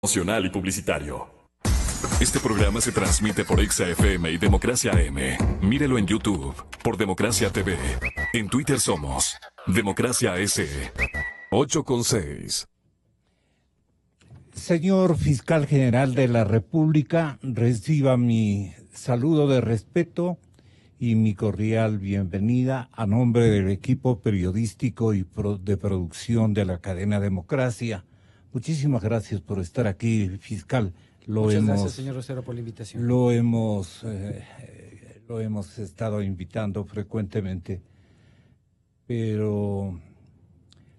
Promocional y publicitario. Este programa se transmite por XFM y Democracia AM. Mírelo en YouTube por Democracia TV. En Twitter somos Democracia S. 8,6. Señor Fiscal General de la República, reciba mi saludo de respeto y mi cordial bienvenida a nombre del equipo periodístico y de producción de la cadena Democracia. Muchísimas gracias por estar aquí, fiscal. Muchas gracias, señor Rosero, por la invitación. Lo hemos estado invitando frecuentemente, pero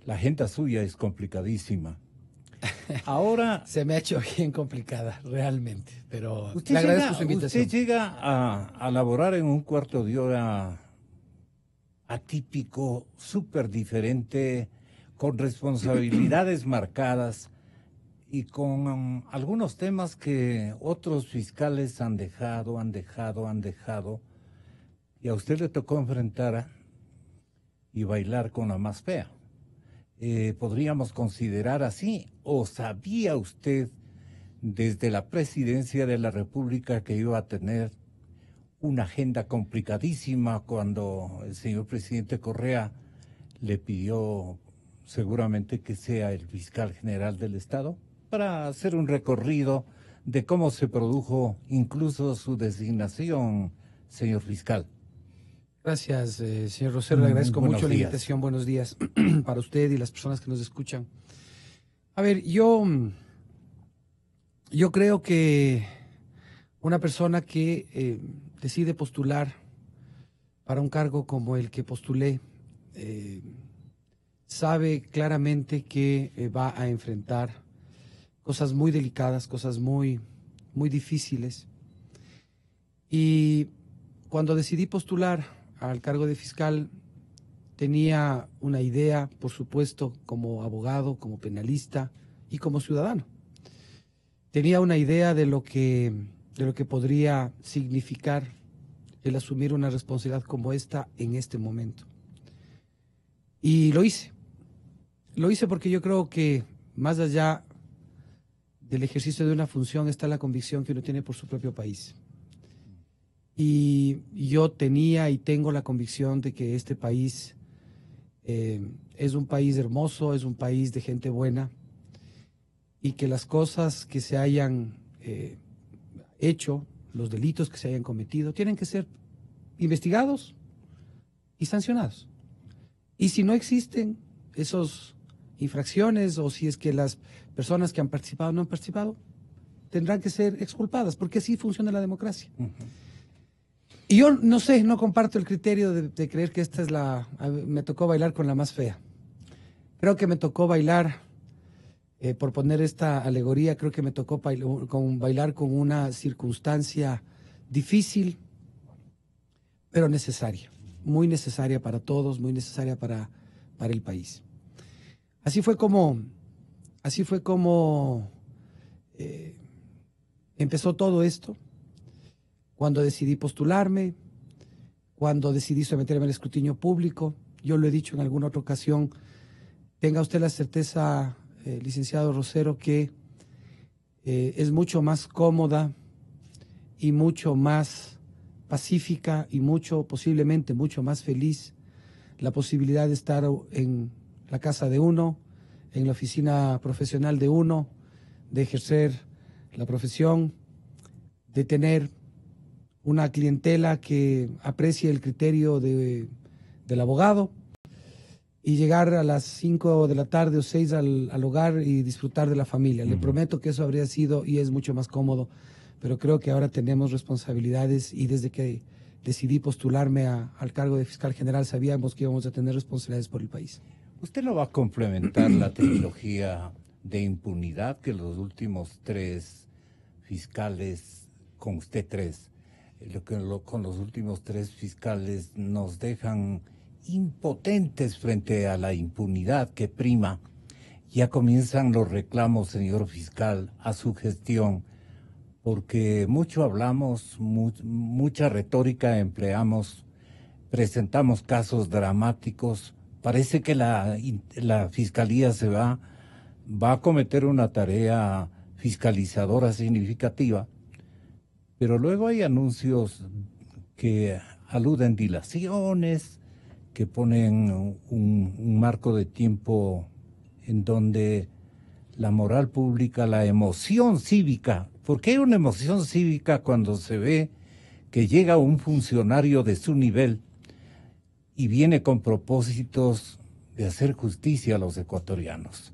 la agenda suya es complicadísima. Ahora se me ha hecho bien complicada, realmente, pero le agradezco su invitación. Usted llega a laborar en un cuarto de hora atípico, súper diferente, con responsabilidades marcadas y con algunos temas que otros fiscales han dejado, y a usted le tocó enfrentar y bailar con la más fea. ¿Podríamos considerar así? ¿O sabía usted desde la presidencia de la República que iba a tener una agenda complicadísima cuando el señor presidente Correa le pidió seguramente que sea el fiscal general del Estado para hacer un recorrido de cómo se produjo incluso su designación, señor fiscal? Gracias, señor Rosero, le agradezco mucho la invitación. Buenos días para usted y las personas que nos escuchan. A ver, yo creo que una persona que decide postular para un cargo como el que postulé, sabe claramente que va a enfrentar cosas muy delicadas, cosas muy, muy difíciles. Y cuando decidí postular al cargo de fiscal, tenía una idea, por supuesto, como abogado, como penalista y como ciudadano. Tenía una idea de lo que podría significar el asumir una responsabilidad como esta en este momento. Y lo hice. Lo hice porque yo creo que más allá del ejercicio de una función está la convicción que uno tiene por su propio país. Y yo tenía y tengo la convicción de que este país es un país hermoso, es un país de gente buena, y que las cosas que se hayan hecho, los delitos que se hayan cometido, tienen que ser investigados y sancionados. Y si no existen esas infracciones, o si es que las personas que han participado no han participado, tendrán que ser exculpadas, porque así funciona la democracia. Y yo no sé, no comparto el criterio de creer que esta es me tocó bailar con la más fea. Creo que me tocó bailar, por poner esta alegoría, creo que me tocó bailar con una circunstancia difícil, pero necesaria, muy necesaria para todos, muy necesaria para el país. Así fue como empezó todo esto. Cuando decidí postularme, cuando decidí someterme al escrutinio público, yo lo he dicho en alguna otra ocasión, tenga usted la certeza, licenciado Rosero, que es mucho más cómoda y mucho más pacífica y posiblemente mucho más feliz la posibilidad de estar en la casa de uno, en la oficina profesional de uno, de ejercer la profesión, de tener una clientela que aprecie el criterio del abogado y llegar a las 5 de la tarde o 6 al hogar y disfrutar de la familia. Le prometo que eso habría sido y es mucho más cómodo, pero creo que ahora tenemos responsabilidades, y desde que decidí postularme al cargo de fiscal general sabíamos que íbamos a tener responsabilidades por el país. ¿Usted no va a complementar la trilogía de impunidad que los últimos 3 fiscales, con usted 3, con los últimos 3 fiscales nos dejan impotentes frente a la impunidad que prima? Ya comienzan los reclamos, señor fiscal, a su gestión, porque mucho hablamos, mucha retórica empleamos, presentamos casos dramáticos. Parece que la Fiscalía va a cometer una tarea fiscalizadora significativa, pero luego hay anuncios que aluden dilaciones, que ponen un marco de tiempo en donde la moral pública, la emoción cívica, porque hay una emoción cívica cuando se ve que llega un funcionario de su nivel y viene con propósitos de hacer justicia a los ecuatorianos.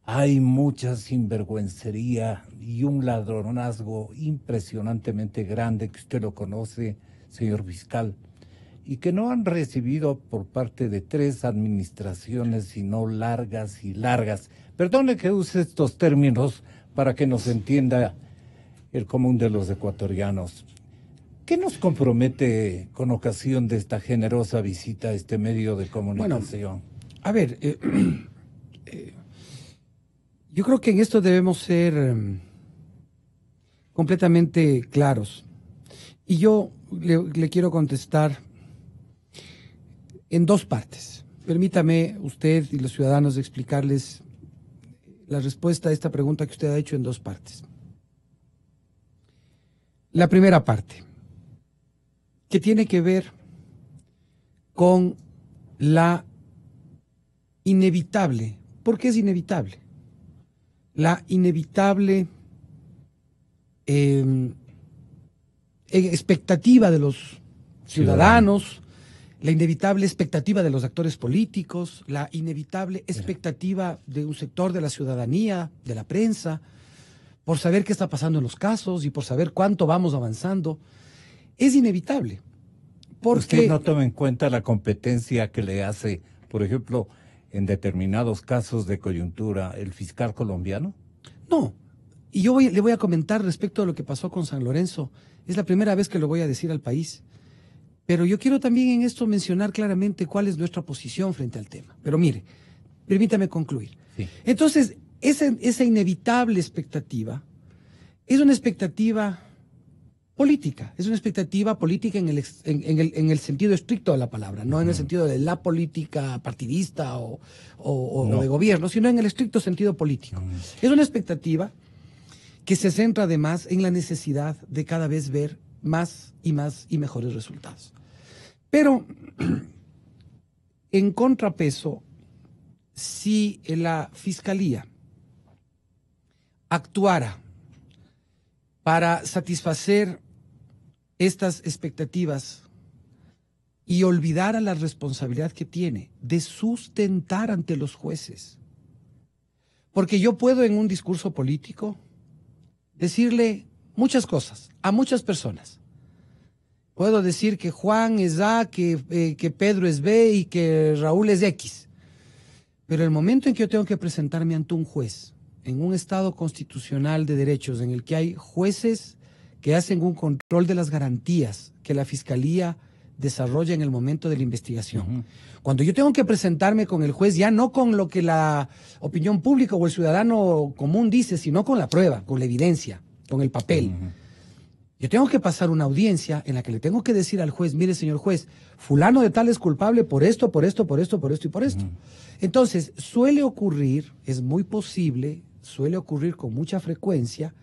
Hay mucha sinvergüencería y un ladronazgo impresionantemente grande que usted lo conoce, señor fiscal, y que no han recibido por parte de 3 administraciones, sino largas y largas. Perdone que use estos términos para que nos entienda el común de los ecuatorianos. ¿Qué nos compromete con ocasión de esta generosa visita a este medio de comunicación? Bueno, a ver, yo creo que en esto debemos ser completamente claros. Y yo le quiero contestar en 2 partes. Permítame usted y los ciudadanos explicarles la respuesta a esta pregunta que usted ha hecho en 2 partes. La primera parte, que tiene que ver con la inevitable, ¿por qué es inevitable? La inevitable expectativa de los ciudadanos, la inevitable expectativa de los actores políticos, la inevitable expectativa de un sector de la ciudadanía, de la prensa, por saber qué está pasando en los casos y por saber cuánto vamos avanzando. Es inevitable. Porque ¿usted no toma en cuenta la competencia que le hace, por ejemplo, en determinados casos de coyuntura, el fiscal colombiano? No. Y yo le voy a comentar respecto a lo que pasó con San Lorenzo. Es la primera vez que lo voy a decir al país. Pero yo quiero también en esto mencionar claramente cuál es nuestra posición frente al tema. Pero mire, permítame concluir. Sí. Entonces, esa inevitable expectativa es una expectativa política. Es una expectativa política en el sentido estricto de la palabra, no en el sentido de la política partidista o no, de gobierno, sino en el estricto sentido político. Es una expectativa que se centra además en la necesidad de cada vez ver más y mejores resultados. Pero, en contrapeso, si la Fiscalía actuara para satisfacer estas expectativas y olvidara la responsabilidad que tiene de sustentar ante los jueces, porque yo puedo en un discurso político decirle muchas cosas a muchas personas. Puedo decir que Juan es A, que Pedro es B y que Raúl es X. Pero el momento en que yo tengo que presentarme ante un juez, en un Estado constitucional de derechos, en el que hay jueces que hacen un control de las garantías que la Fiscalía desarrolla en el momento de la investigación. Cuando yo tengo que presentarme con el juez, ya no con lo que la opinión pública o el ciudadano común dice, sino con la prueba, con la evidencia, con el papel. Yo tengo que pasar una audiencia en la que le tengo que decir al juez, mire, señor juez, fulano de tal es culpable por esto, por esto, por esto, por esto y por esto. Entonces, suele ocurrir, es muy posible, suele ocurrir con mucha frecuencia,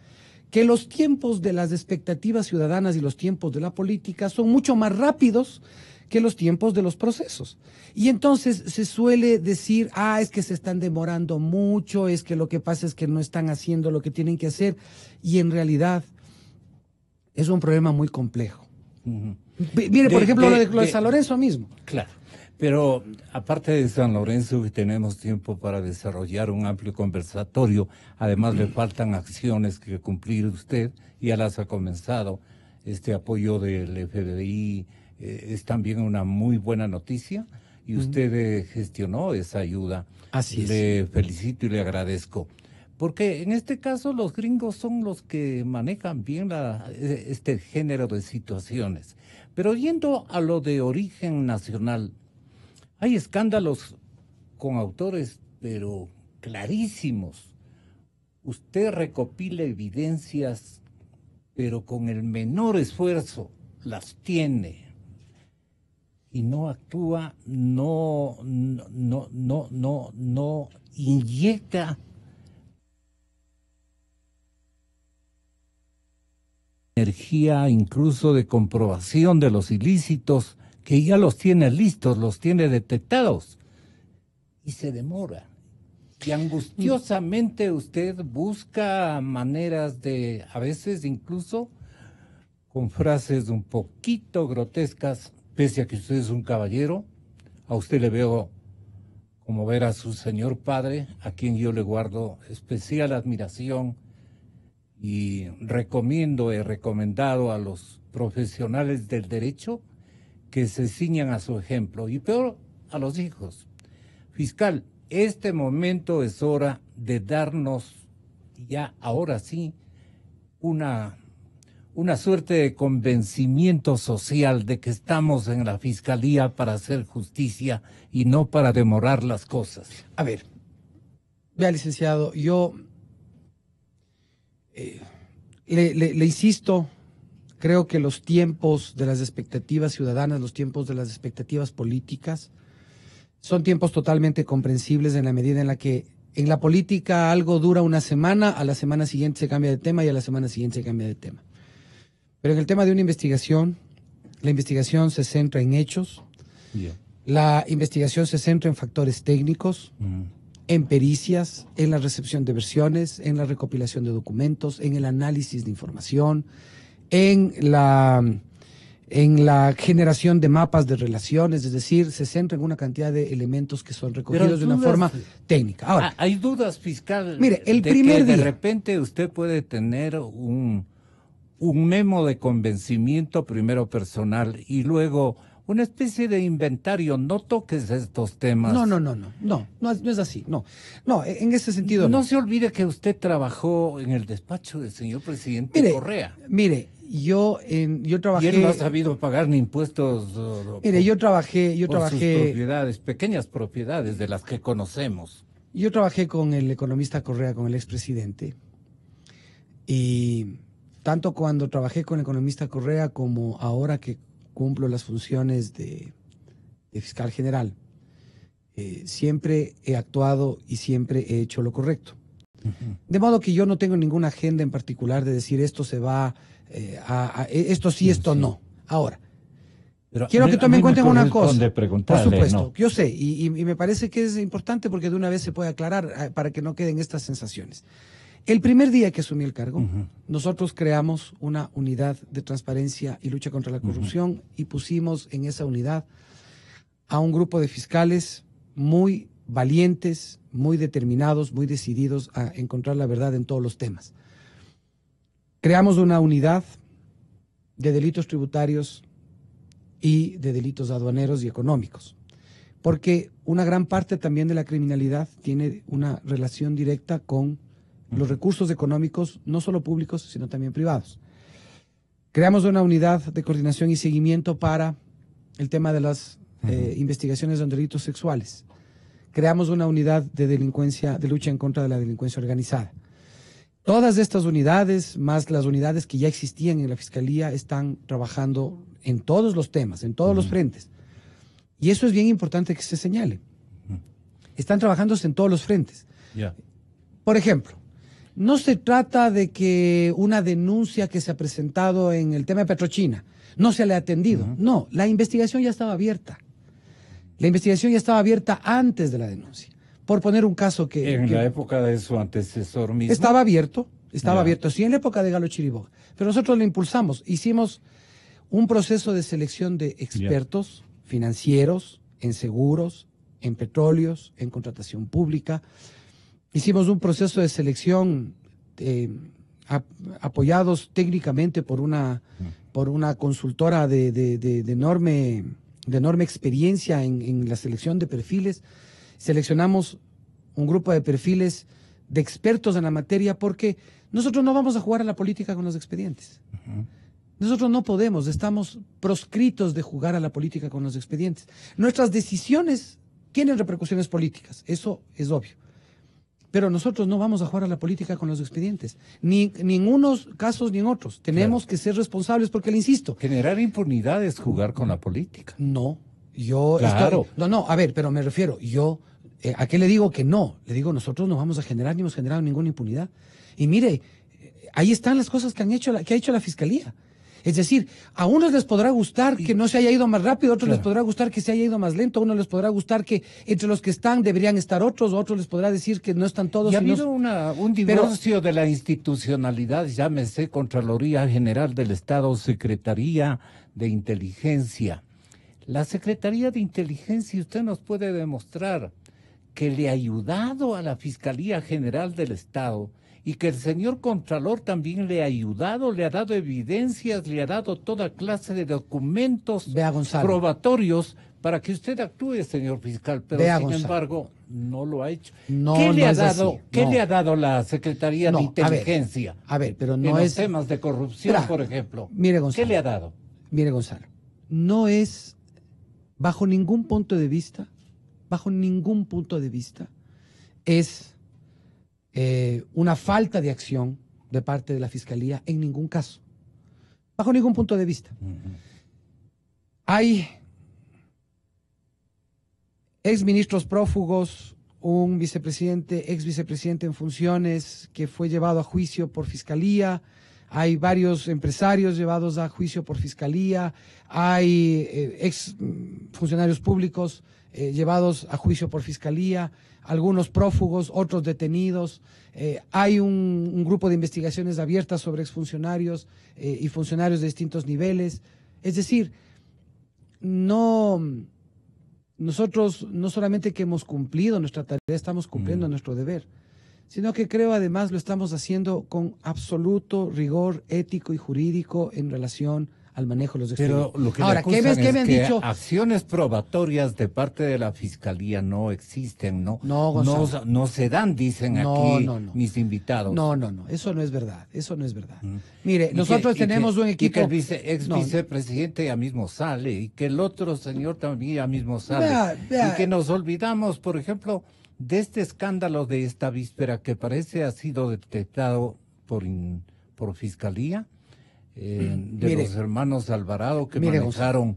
que los tiempos de las expectativas ciudadanas y los tiempos de la política son mucho más rápidos que los tiempos de los procesos. Y entonces se suele decir, es que se están demorando mucho, es que lo que pasa es que no están haciendo lo que tienen que hacer, y en realidad es un problema muy complejo. Mire, por ejemplo, lo de San Lorenzo mismo. Claro, pero aparte de San Lorenzo, que tenemos tiempo para desarrollar un amplio conversatorio, además le faltan acciones que cumplir usted, ya las ha comenzado. Este apoyo del FBI es también una muy buena noticia, y usted gestionó esa ayuda. Así es. Le felicito y le agradezco. Porque en este caso los gringos son los que manejan bien este género de situaciones. Pero yendo a lo de origen nacional, hay escándalos con autores, pero clarísimos. Usted recopila evidencias, pero con el menor esfuerzo las tiene. Y no actúa, no inyecta energía incluso de comprobación de los ilícitos, que ya los tiene listos, los tiene detectados, y se demora. Y angustiosamente usted busca maneras de, a veces incluso con frases un poquito grotescas, pese a que usted es un caballero, a usted le veo como ver a su señor padre, a quien yo le guardo especial admiración, y he recomendado a los profesionales del derecho que se ciñan a su ejemplo, y peor, a los hijos. Fiscal, este momento es hora de darnos ya, ahora sí, una suerte de convencimiento social de que estamos en la Fiscalía para hacer justicia y no para demorar las cosas. A ver, vea, licenciado, yo le insisto, creo que los tiempos de las expectativas ciudadanas, los tiempos de las expectativas políticas, son tiempos totalmente comprensibles en la medida en la que en la política algo dura una semana, a la semana siguiente se cambia de tema y a la semana siguiente se cambia de tema. Pero en el tema de una investigación, la investigación se centra en hechos, la investigación se centra en factores técnicos, en pericias, en la recepción de versiones, en la recopilación de documentos, en el análisis de información, en la generación de mapas de relaciones, es decir, se centra en una cantidad de elementos que son recogidos de una forma técnica. Ahora, hay dudas, fiscal, mire, el de primer que día, de repente usted puede tener un memo de convencimiento primero personal y luego una especie de inventario. No toques estos temas. No es así, no, en ese sentido no. No se olvide que usted trabajó en el despacho del señor presidente Correa. Mire, yo trabajé... Y él no ha sabido pagar ni impuestos. Yo trabajé... Sus propiedades, pequeñas propiedades de las que conocemos. Yo trabajé con el economista Correa, con el expresidente, y tanto cuando trabajé con el economista Correa como ahora que cumplo las funciones de fiscal general, siempre he actuado y siempre he hecho lo correcto. De modo que yo no tengo ninguna agenda en particular de decir esto se va esto sí, esto no. Ahora, pero quiero que tomen en cuenta una cosa. Por supuesto, no. Yo sé, y me parece que es importante porque de una vez se puede aclarar para que no queden estas sensaciones. El primer día que asumí el cargo, nosotros creamos una unidad de transparencia y lucha contra la corrupción y pusimos en esa unidad a un grupo de fiscales muy valientes, muy determinados, muy decididos a encontrar la verdad en todos los temas. Creamos una unidad de delitos tributarios y de delitos aduaneros y económicos, porque una gran parte también de la criminalidad tiene una relación directa con los recursos económicos, no solo públicos, sino también privados. Creamos una unidad de coordinación y seguimiento para el tema de las investigaciones de delitos sexuales. Creamos una unidad de delincuencia, de lucha en contra de la delincuencia organizada. Todas estas unidades, más las unidades que ya existían en la Fiscalía, están trabajando en todos los temas, en todos los frentes. Y eso es bien importante que se señale. Están trabajándose en todos los frentes. Por ejemplo, no se trata de que una denuncia que se ha presentado en el tema de Petrochina no se le ha atendido. No, la investigación ya estaba abierta. La investigación ya estaba abierta antes de la denuncia. Por poner un caso que... En la época de su antecesor mismo. Estaba abierto, sí, en la época de Galo Chiriboga. Pero nosotros lo impulsamos. Hicimos un proceso de selección de expertos financieros, en seguros, en petróleos, en contratación pública. Hicimos un proceso de selección apoyados técnicamente por una consultora de enorme experiencia en la selección de perfiles. Seleccionamos un grupo de perfiles de expertos en la materia porque nosotros no vamos a jugar a la política con los expedientes. Nosotros no podemos, estamos proscritos de jugar a la política con los expedientes. Nuestras decisiones tienen repercusiones políticas, eso es obvio. Pero nosotros no vamos a jugar a la política con los expedientes, ni en unos casos ni en otros. Tenemos que ser responsables porque, le insisto... Generar impunidad es jugar con la política. No, a ver, pero me refiero, ¿a qué le digo que no? Le digo, nosotros no vamos a generar ni hemos generado ninguna impunidad. Y mire, ahí están las cosas que ha hecho la Fiscalía. Es decir, a unos les podrá gustar que no se haya ido más rápido, a otros les podrá gustar que se haya ido más lento, a unos les podrá gustar que entre los que están deberían estar otros, a otros les podrá decir que no están todos. Y ha habido un divorcio de la institucionalidad, llámese Contraloría General del Estado, Secretaría de Inteligencia. La Secretaría de Inteligencia, usted nos puede demostrar que le ha ayudado a la Fiscalía General del Estado y que el señor Contralor también le ha ayudado, le ha dado evidencias, le ha dado toda clase de documentos probatorios para que usted actúe, señor fiscal, pero sin embargo no lo ha hecho. No, ¿Qué le ha dado la Secretaría de Inteligencia? A ver, pero no en es... los temas de corrupción, por ejemplo. Mire, Gonzalo, ¿qué le ha dado? Mire, Gonzalo, no es bajo ningún punto de vista, es una falta de acción de parte de la Fiscalía en ningún caso. Bajo ningún punto de vista. Hay exministros prófugos, un vicepresidente, ex vicepresidente en funciones que fue llevado a juicio por Fiscalía, hay varios empresarios llevados a juicio por Fiscalía, hay ex funcionarios públicos llevados a juicio por Fiscalía, algunos prófugos, otros detenidos. Hay un grupo de investigaciones abiertas sobre exfuncionarios y funcionarios de distintos niveles. Es decir, nosotros no solamente que hemos cumplido nuestra tarea, estamos cumpliendo nuestro deber, sino que creo además lo estamos haciendo con absoluto rigor ético y jurídico en relación al manejo de los expedientes. Pero lo que ahora, ¿qué me han dicho? Acciones probatorias de parte de la Fiscalía no existen, ¿no? No, Gonzalo. No se dan, dicen aquí mis invitados. No, eso no es verdad, Mire, nosotros tenemos un equipo... Y que el ex vicepresidente ya mismo sale, y que el otro señor también ya mismo sale. Vea. Y que nos olvidamos, por ejemplo, de este escándalo de esta víspera que parece ha sido detectado por Fiscalía. Los hermanos Alvarado que manejaron.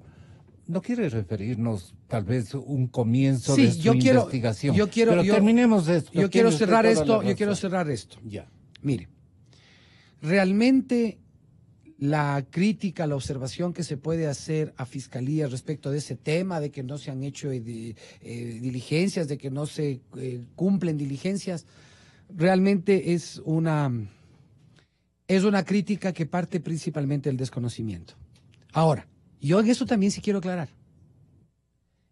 ¿No quiere referirnos tal vez un comienzo de su investigación? Pero terminemos esto. Yo quiero cerrar esto. Ya. Mire, realmente la crítica, la observación que se puede hacer a Fiscalía respecto de ese tema, de que no se han hecho diligencias, de que no se cumplen diligencias, realmente es una crítica que parte principalmente del desconocimiento. Ahora, yo en eso también sí quiero aclarar.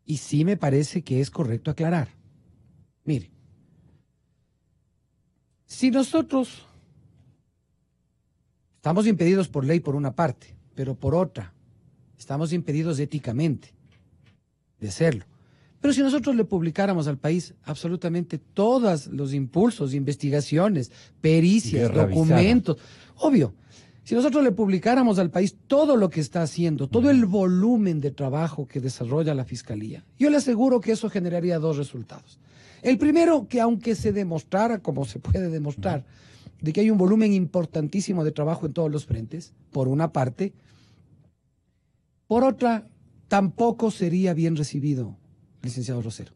Y sí me parece que es correcto aclarar. Mire, si nosotros estamos impedidos por ley por una parte, pero por otra, estamos impedidos éticamente de serlo. Pero si nosotros le publicáramos al país absolutamente todos los impulsos, investigaciones, pericias, documentos, obvio, si nosotros le publicáramos al país todo lo que está haciendo, todo el volumen de trabajo que desarrolla la Fiscalía, yo le aseguro que eso generaría dos resultados. El primero, que aunque se demostrara, como se puede demostrar, de que hay un volumen importantísimo de trabajo en todos los frentes, por una parte, por otra, tampoco sería bien recibido, licenciado Rosero.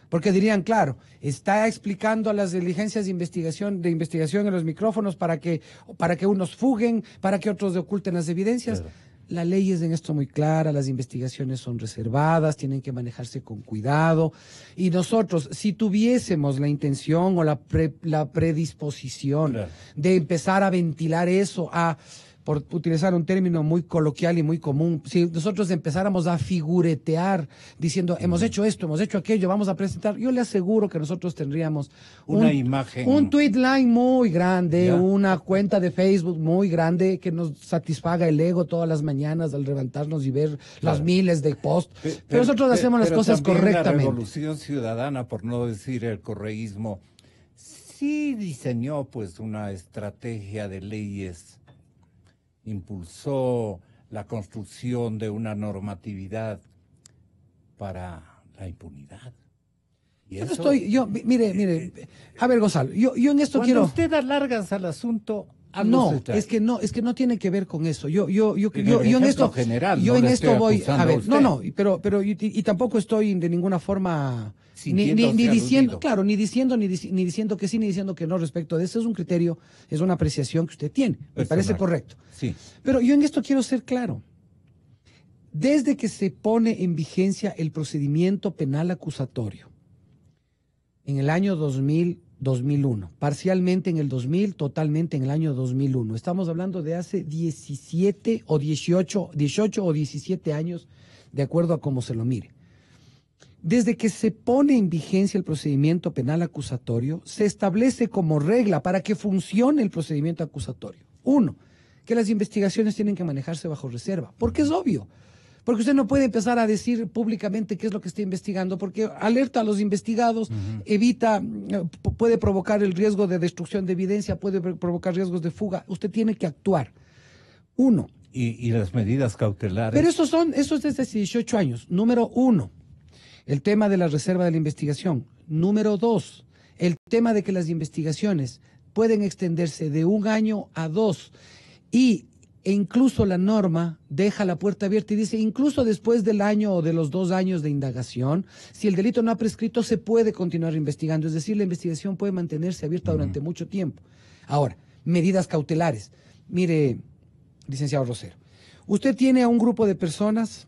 Porque dirían, claro, está explicando a las diligencias de investigación en los micrófonos para que unos fuguen, para que otros oculten las evidencias. Claro. La ley es en esto muy clara, las investigaciones son reservadas, tienen que manejarse con cuidado. Y nosotros, si tuviésemos la intención o la predisposición de empezar a ventilar eso, por utilizar un término muy coloquial y muy común, si nosotros empezáramos a figuretear diciendo, hemos hecho esto, hemos hecho aquello, vamos a presentar, yo le aseguro que nosotros tendríamos una imagen, un tweet line muy grande, una cuenta de Facebook muy grande que nos satisfaga el ego todas las mañanas al levantarnos y ver las miles de posts. Pero nosotros hacemos las cosas correctamente. La Revolución Ciudadana, por no decir el correísmo, sí diseñó pues una estrategia de leyes, impulsó la construcción de una normatividad para la impunidad. Y mire, a ver, Gonzalo, yo en esto cuando quiero... usted alargas al asunto, No, es que no tiene que ver con eso. Yo en esto general, yo no en le esto estoy voy, acusando a ver, a usted. no, y tampoco estoy de ninguna forma ni Sintiéndose diciendo, aludido. claro, ni diciendo que sí, ni diciendo que no respecto de eso. Es un criterio, es una apreciación que usted tiene. Me parece Personal. correcto. Sí. Pero yo en esto quiero ser claro. Desde que se pone en vigencia el procedimiento penal acusatorio, en el año 2001, parcialmente en el 2000, totalmente en el año 2001. Estamos hablando de hace 17 o 18 o 17 años, de acuerdo a cómo se lo mire. Desde que se pone en vigencia el procedimiento penal acusatorio, se establece como regla para que funcione el procedimiento acusatorio. Uno, que las investigaciones tienen que manejarse bajo reserva, porque es obvio. Porque usted no puede empezar a decir públicamente qué es lo que está investigando, porque alerta a los investigados, evita, puede provocar el riesgo de destrucción de evidencia, puede provocar riesgos de fuga. Usted tiene que actuar. Uno. Y las medidas cautelares. Pero eso es desde hace 18 años. Número uno, el tema de la reserva de la investigación. Número dos, el tema de que las investigaciones pueden extenderse de 1 año a 2 e incluso la norma deja la puerta abierta y dice, incluso después del año o de los 2 años de indagación, si el delito no ha prescrito, se puede continuar investigando. Es decir, la investigación puede mantenerse abierta durante mucho tiempo. Ahora, medidas cautelares. Mire, licenciado Rosero, usted tiene a un grupo de personas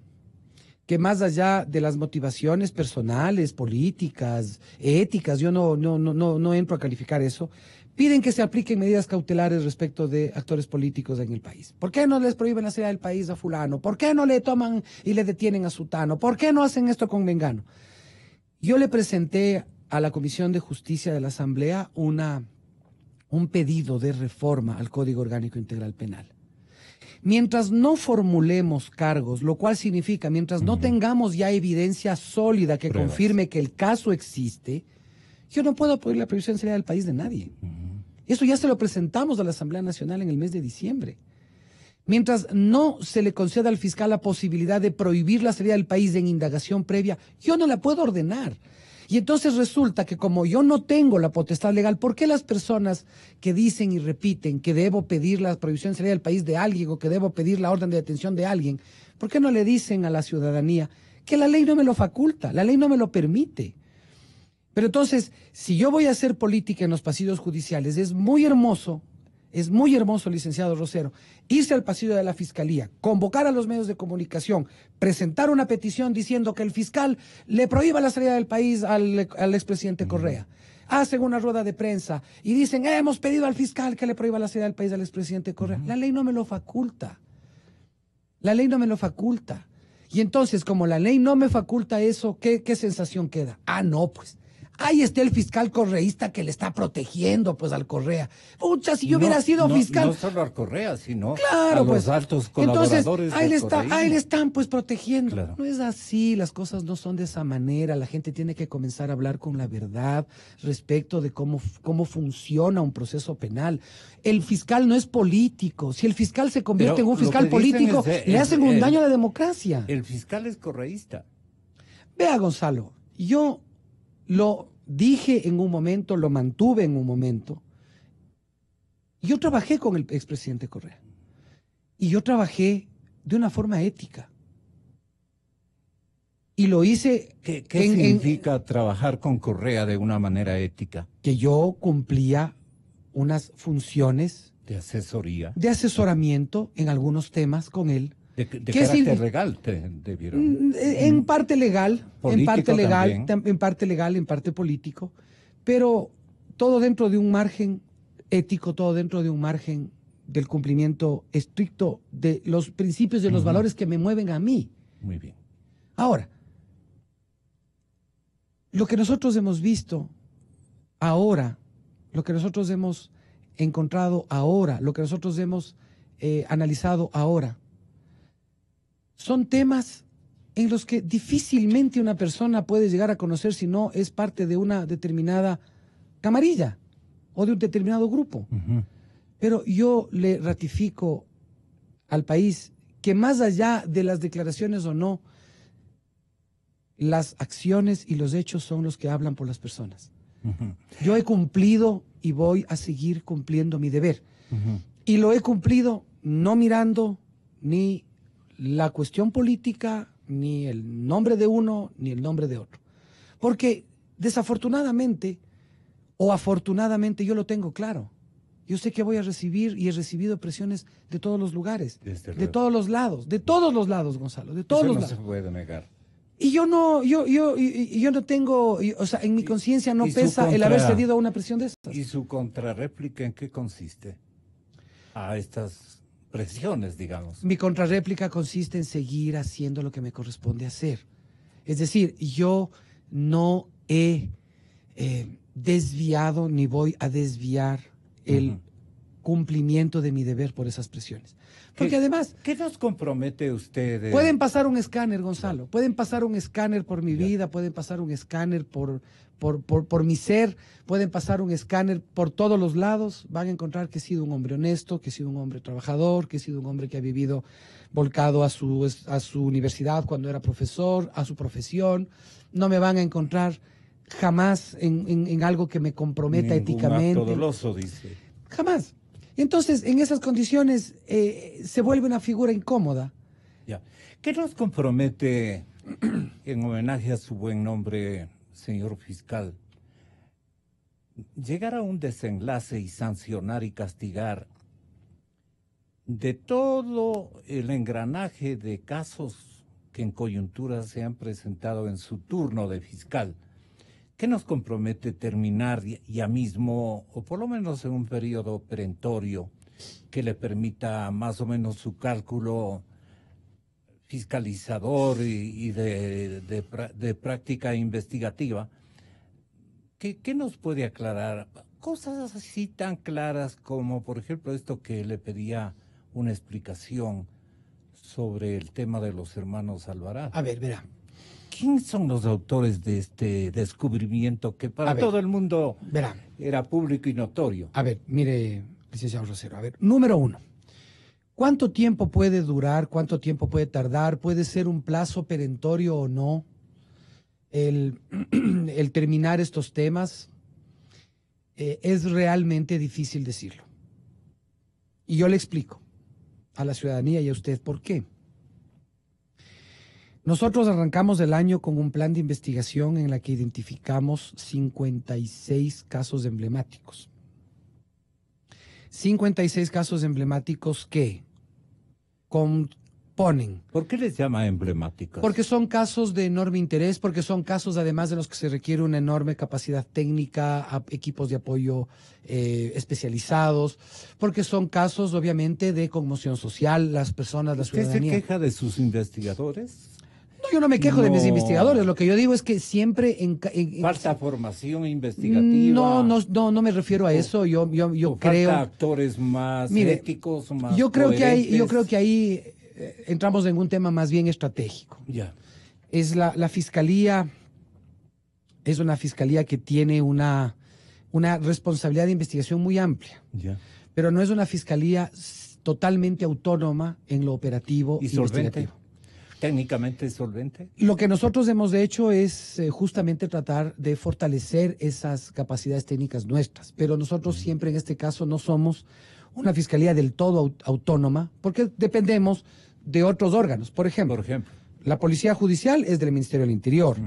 que más allá de las motivaciones personales, políticas, éticas, yo no entro a calificar eso, piden que se apliquen medidas cautelares respecto de actores políticos en el país. ¿Por qué no les prohíben la salida del país a fulano? ¿Por qué no le toman y le detienen a sutano? ¿Por qué no hacen esto con mengano? Yo le presenté a la Comisión de Justicia de la Asamblea un pedido de reforma al Código Orgánico Integral Penal. Mientras no formulemos cargos, lo cual significa mientras no tengamos ya evidencia sólida que Pruebas. confirme que el caso existe, yo no puedo prohibir la prohibición de salida del país de nadie. Eso ya se lo presentamos a la Asamblea Nacional en el mes de diciembre. Mientras no se le conceda al fiscal la posibilidad de prohibir la salida del país en indagación previa, yo no la puedo ordenar. Y entonces resulta que como yo no tengo la potestad legal, ¿por qué las personas que dicen y repiten que debo pedir la prohibición de salida del país de alguien o que debo pedir la orden de detención de alguien, por qué no le dicen a la ciudadanía que la ley no me lo faculta, la ley no me lo permite? Pero entonces, si yo voy a hacer política en los pasillos judiciales, es muy hermoso, licenciado Rosero, irse al pasillo de la Fiscalía, convocar a los medios de comunicación, presentar una petición diciendo que el fiscal le prohíba la salida del país al expresidente Correa. Hacen una rueda de prensa y dicen, hemos pedido al fiscal que le prohíba la salida del país al expresidente Correa. La ley no me lo faculta. La ley no me lo faculta. Y entonces, como la ley no me faculta eso, ¿qué sensación queda? Ah, no, pues. Ahí está el fiscal correísta que le está protegiendo pues al Correa. Pucha, si yo hubiera sido fiscal. No solo al Correa, sino claro, a los pues, altos colaboradores entonces, del ahí le están pues protegiendo. Claro. No es así, las cosas no son de esa manera. La gente tiene que comenzar a hablar con la verdad respecto de cómo funciona un proceso penal. El fiscal no es político. Si el fiscal se convierte en un fiscal político, le hacen un daño a la democracia. El fiscal es correísta. Vea, Gonzalo, yo lo dije en un momento, lo mantuve en un momento. Yo trabajé con el expresidente Correa. Y yo trabajé de una forma ética. Y lo hice... ¿Qué significa trabajar con Correa de una manera ética? Que yo cumplía unas funciones... De asesoría. De asesoramiento en algunos temas con él. De carácter legal te debieron. En parte legal, político en parte legal, en parte político, pero todo dentro de un margen ético, todo dentro de un margen del cumplimiento estricto de los principios, de los valores que me mueven a mí. Muy bien. Ahora, lo que nosotros hemos visto ahora, lo que nosotros hemos encontrado ahora, lo que nosotros hemos analizado ahora, son temas en los que difícilmente una persona puede llegar a conocer si no es parte de una determinada camarilla o de un determinado grupo. Pero yo le ratifico al país que más allá de las declaraciones o no, las acciones y los hechos son los que hablan por las personas. Yo he cumplido y voy a seguir cumpliendo mi deber. Y lo he cumplido no mirando ni la cuestión política, ni el nombre de uno, ni el nombre de otro. Porque desafortunadamente o afortunadamente yo lo tengo claro. Yo sé que voy a recibir y he recibido presiones de todos los lugares, de todos los lados, Gonzalo, de todos los lados. No se puede negar. Y yo no tengo, o sea, en mi conciencia no pesa el haber cedido a una presión de estas. ¿Y su contrarréplica en qué consiste? A estas presiones, digamos. Mi contrarréplica consiste en seguir haciendo lo que me corresponde hacer. Es decir, yo no he desviado ni voy a desviar el cumplimiento de mi deber por esas presiones. Porque además... ¿Qué nos compromete usted? Pueden pasar un escáner, Gonzalo. Pueden pasar un escáner por mi vida, pueden pasar un escáner por mi ser, pueden pasar un escáner por todos los lados. Van a encontrar que he sido un hombre honesto, que he sido un hombre trabajador, que he sido un hombre que ha vivido volcado a su universidad cuando era profesor, a su profesión. No me van a encontrar jamás en algo que me comprometa éticamente. Acto doloso, dice. Jamás. Entonces, en esas condiciones se vuelve una figura incómoda. Ya. ¿Qué nos compromete, en homenaje a su buen nombre, señor fiscal, llegar a un desenlace y sancionar y castigar de todo el engranaje de casos que en coyuntura se han presentado en su turno de fiscal? ¿Qué nos compromete terminar ya mismo, o por lo menos en un periodo perentorio, que le permita más o menos su cálculo fiscalizador y de práctica investigativa? ¿Qué nos puede aclarar? Cosas así tan claras como, por ejemplo, esto que le pedía una explicación sobre el tema de los hermanos Alvarado. A ver, verá. ¿Quién son los autores de este descubrimiento que para todo el mundo era público y notorio? A ver, mire, licenciado Rosero, a ver, número uno, ¿cuánto tiempo puede durar, cuánto tiempo puede tardar? ¿Puede ser un plazo perentorio o no el terminar estos temas? Es realmente difícil decirlo. Y yo le explico a la ciudadanía y a usted por qué. Nosotros arrancamos el año con un plan de investigación en la que identificamos 56 casos emblemáticos. 56 casos emblemáticos que componen. ¿Por qué les llama emblemáticos? Porque son casos de enorme interés, porque son casos además de los que se requiere una enorme capacidad técnica, equipos de apoyo especializados, porque son casos obviamente de conmoción social, las personas, la ciudadanía. ¿Usted se queja de sus investigadores? No, yo no me quejo de mis investigadores. Lo que yo digo es que siempre falta formación investigativa. No me refiero a eso. Yo creo. Falta actores más éticos, más yo creo que ahí entramos en un tema más bien estratégico. Ya. Es la fiscalía es una fiscalía que tiene una responsabilidad de investigación muy amplia. Ya. Pero no es una fiscalía totalmente autónoma en lo operativo y solvente. ¿Técnicamente solvente? Lo que nosotros hemos hecho es justamente tratar de fortalecer esas capacidades técnicas nuestras, pero nosotros siempre en este caso no somos una fiscalía del todo autónoma, porque dependemos de otros órganos. Por ejemplo, la Policía Judicial es del Ministerio del Interior.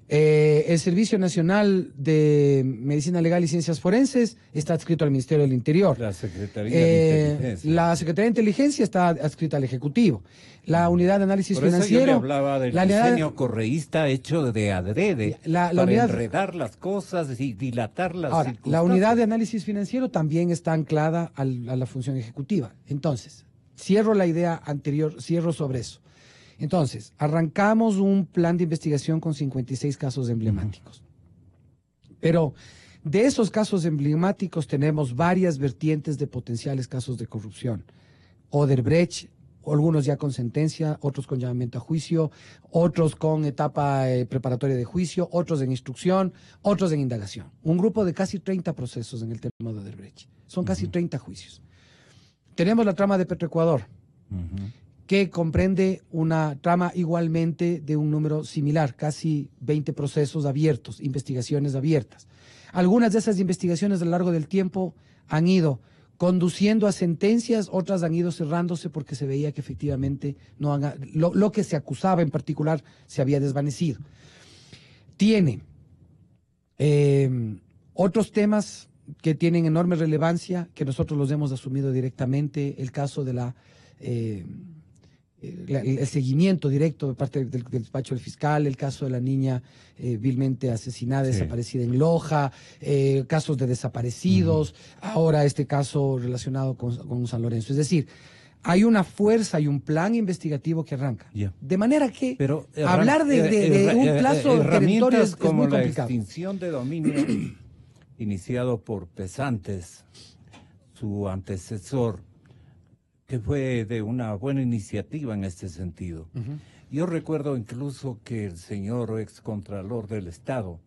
El Servicio Nacional de Medicina Legal y Ciencias Forenses está adscrito al Ministerio del Interior. La Secretaría de Inteligencia. La Secretaría de Inteligencia está adscrita al Ejecutivo. La Unidad de Análisis Por eso Financiero. Yo le hablaba del diseño correísta hecho de adrede para enredar las cosas y dilatar las circunstancias. La Unidad de Análisis Financiero también está anclada a la función ejecutiva. Entonces, cierro la idea anterior, cierro sobre eso. Entonces, arrancamos un plan de investigación con 56 casos emblemáticos. Pero de esos casos emblemáticos tenemos varias vertientes de potenciales casos de corrupción. Odebrecht, algunos ya con sentencia, otros con llamamiento a juicio, otros con etapa preparatoria de juicio, otros en instrucción, otros en indagación. Un grupo de casi 30 procesos en el tema de Odebrecht. Son casi 30 juicios. Tenemos la trama de Petroecuador, que comprende una trama igualmente de un número similar, casi 20 procesos abiertos, investigaciones abiertas. Algunas de esas investigaciones a lo largo del tiempo han ido conduciendo a sentencias, otras han ido cerrándose porque se veía que efectivamente lo que se acusaba en particular se había desvanecido. Tiene otros temas que tienen enorme relevancia, que nosotros los hemos asumido directamente, el caso de el seguimiento directo de parte del despacho del fiscal, el caso de la niña vilmente asesinada, desaparecida en Loja, casos de desaparecidos, ahora este caso relacionado con San Lorenzo. Es decir, hay una fuerza y un plan investigativo que arranca. De manera que hablar de un plazo perentorio es muy complicado. La extinción de dominio iniciado por Pesantes, su antecesor, que fue de una buena iniciativa en este sentido. Yo recuerdo incluso que el señor excontralor del Estado,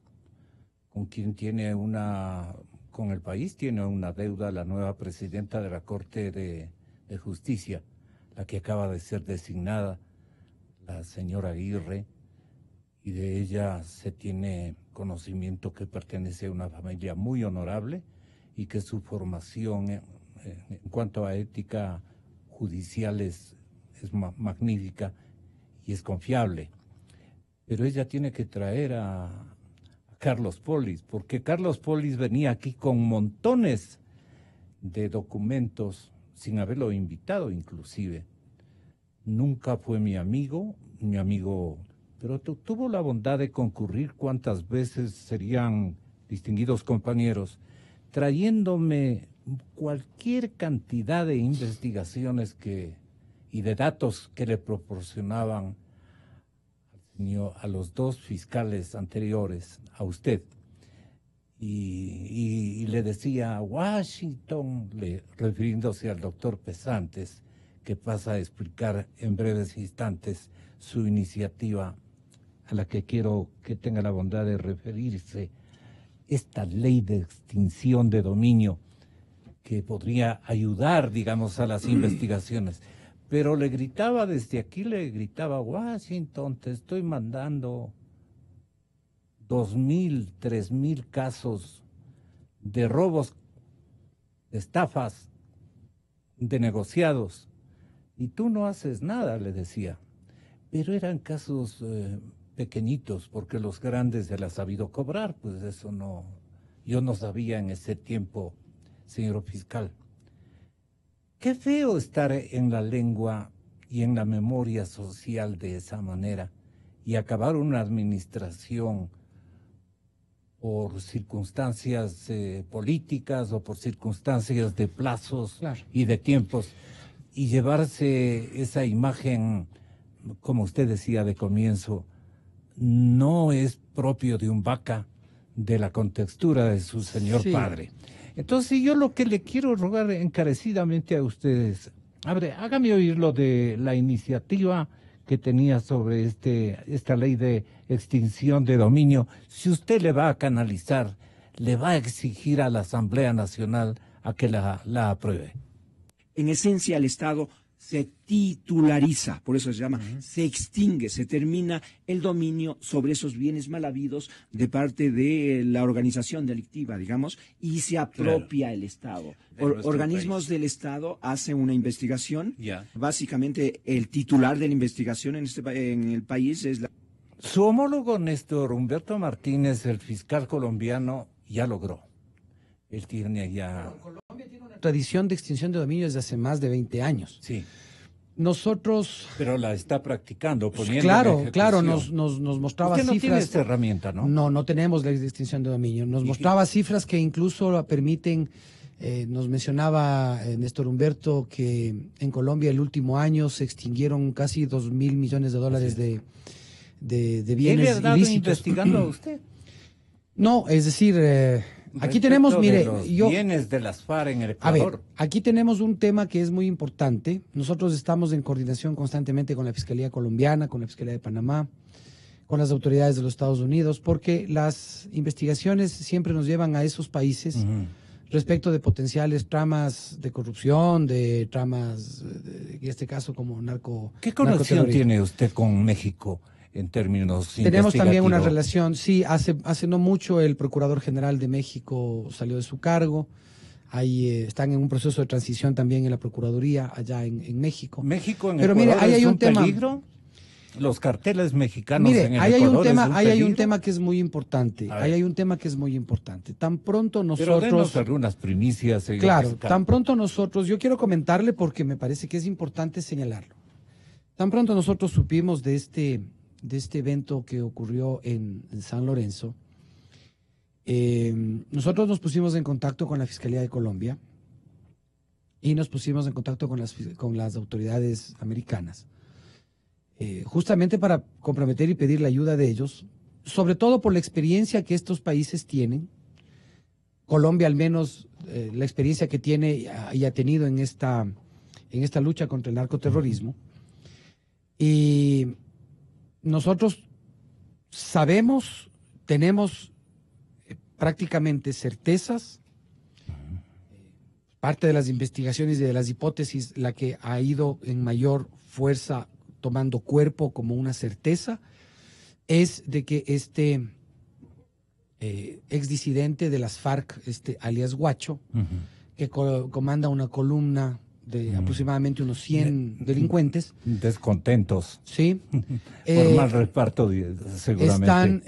con quien con el país tiene una deuda, la nueva presidenta de la Corte de Justicia, la que acaba de ser designada, la señora Aguirre, y de ella se tiene conocimiento que pertenece a una familia muy honorable y que su formación en cuanto a ética judicial es magnífica y es confiable. Pero ella tiene que traer a Carlos Polis, porque Carlos Polis venía aquí con montones de documentos sin haberlo invitado inclusive. Nunca fue mi amigo, pero tuvo la bondad de concurrir cuantas veces serían distinguidos compañeros, trayéndome cualquier cantidad de investigaciones y de datos que le proporcionaban a los dos fiscales anteriores, a usted. Y le decía a Washington, refiriéndose al doctor Pesantes, que pasa a explicar en breves instantes su iniciativa, a la que quiero que tenga la bondad de referirse, esta ley de extinción de dominio, que podría ayudar, digamos, a las investigaciones. Pero desde aquí le gritaba, Washington, te estoy mandando 2.000, 3.000 casos de robos, de estafas, de negociados, y tú no haces nada, le decía. Pero eran casos pequeñitos, porque los grandes se las ha sabido cobrar, pues eso no, yo no sabía en ese tiempo, señor fiscal. Qué feo estar en la lengua y en la memoria social de esa manera y acabar una administración por circunstancias políticas o por circunstancias de plazos y de tiempos, y llevarse esa imagen, como usted decía de comienzo, no es propio de un vaca, de la contextura de su señor padre. Entonces yo lo que le quiero rogar encarecidamente a ustedes, hágame oír lo de la iniciativa que tenía sobre esta ley de extinción de dominio. Si usted le va a canalizar, le va a exigir a la Asamblea Nacional a que la apruebe. En esencia, el Estado se titulariza, por eso se llama, se extingue, se termina el dominio sobre esos bienes mal habidos de parte de la organización delictiva, digamos, y se apropia el Estado. Organismos del Estado hacen una investigación. Básicamente, el titular de la investigación en el país es la... Su homólogo Néstor Humberto Martínez, el fiscal colombiano, ya logró. Él tiene ya... Colombia tiene una tradición de extinción de dominio desde hace más de 20 años. Sí. Nosotros... Pero la está practicando, poniendo Claro, nos mostraba cifras... Usted no tiene esta herramienta, ¿no? No tenemos ley de extinción de dominio. Nos mostraba cifras que incluso permiten... nos mencionaba Néstor Humberto que en Colombia el último año se extinguieron casi $2.000 millones de bienes ¿Él le ha dado ilícitos. Investigando a usted? No, es decir... aquí tenemos, mire, los bienes de las FARC en el Ecuador. A ver, aquí tenemos un tema que es muy importante. Nosotros estamos en coordinación constantemente con la Fiscalía Colombiana, con la Fiscalía de Panamá, con las autoridades de los Estados Unidos, porque las investigaciones siempre nos llevan a esos países respecto de potenciales tramas de corrupción, de tramas, en este caso como ¿Qué conexión tiene usted con México? En términos tenemos también una relación, sí, hace no mucho el Procurador General de México salió de su cargo, están en un proceso de transición también en la Procuraduría allá en México. México en Pero Ecuador mire, ahí hay un tema. peligro. Los carteles mexicanos Mire, en el ahí hay un Ecuador tema, es un ahí hay un peligro. tema que es muy importante. A ver. Ahí hay un tema que es muy importante. Tan pronto Pero nosotros, denos algunas primicias. claro, fiscal. tan pronto nosotros, yo quiero comentarle porque me parece que es importante señalarlo. Tan pronto nosotros supimos de este evento que ocurrió en San Lorenzo, nosotros nos pusimos en contacto con la Fiscalía de Colombia y nos pusimos en contacto con las autoridades americanas. Justamente para comprometer y pedir la ayuda de ellos, sobre todo por la experiencia que estos países tienen. Colombia, al menos, la experiencia que tiene y ha tenido en esta lucha contra el narcoterrorismo. Y nosotros sabemos, tenemos prácticamente certezas. Parte de las investigaciones y de las hipótesis, la que ha ido en mayor fuerza tomando cuerpo como una certeza, es de que este exdisidente de las FARC, alias Guacho, que comanda una columna de aproximadamente unos 100 delincuentes. Descontentos. Sí. Por mal reparto, seguramente.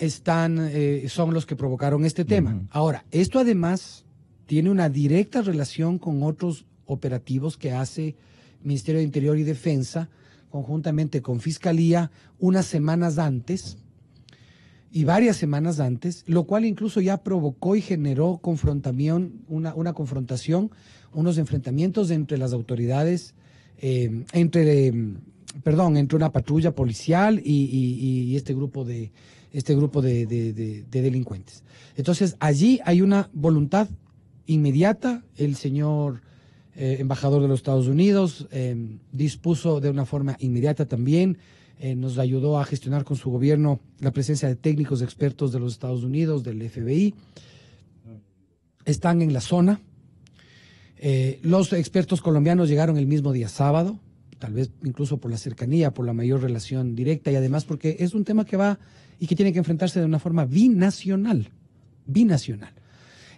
Son los que provocaron este tema. Ahora, esto además tiene una directa relación con otros operativos que hace Ministerio de Interior y Defensa, conjuntamente con Fiscalía, unas semanas antes y varias semanas antes, lo cual incluso ya provocó y generó una confrontación, unos enfrentamientos entre las autoridades, entre una patrulla policial y este grupo de delincuentes. Entonces, allí hay una voluntad inmediata. El señor embajador de los Estados Unidos dispuso de una forma inmediata también, nos ayudó a gestionar con su gobierno la presencia de técnicos expertos de los Estados Unidos, del FBI. Están en la zona. Los expertos colombianos llegaron el mismo día sábado, tal vez incluso por la cercanía, por la mayor relación directa y además porque es un tema que va y que tiene que enfrentarse de una forma binacional.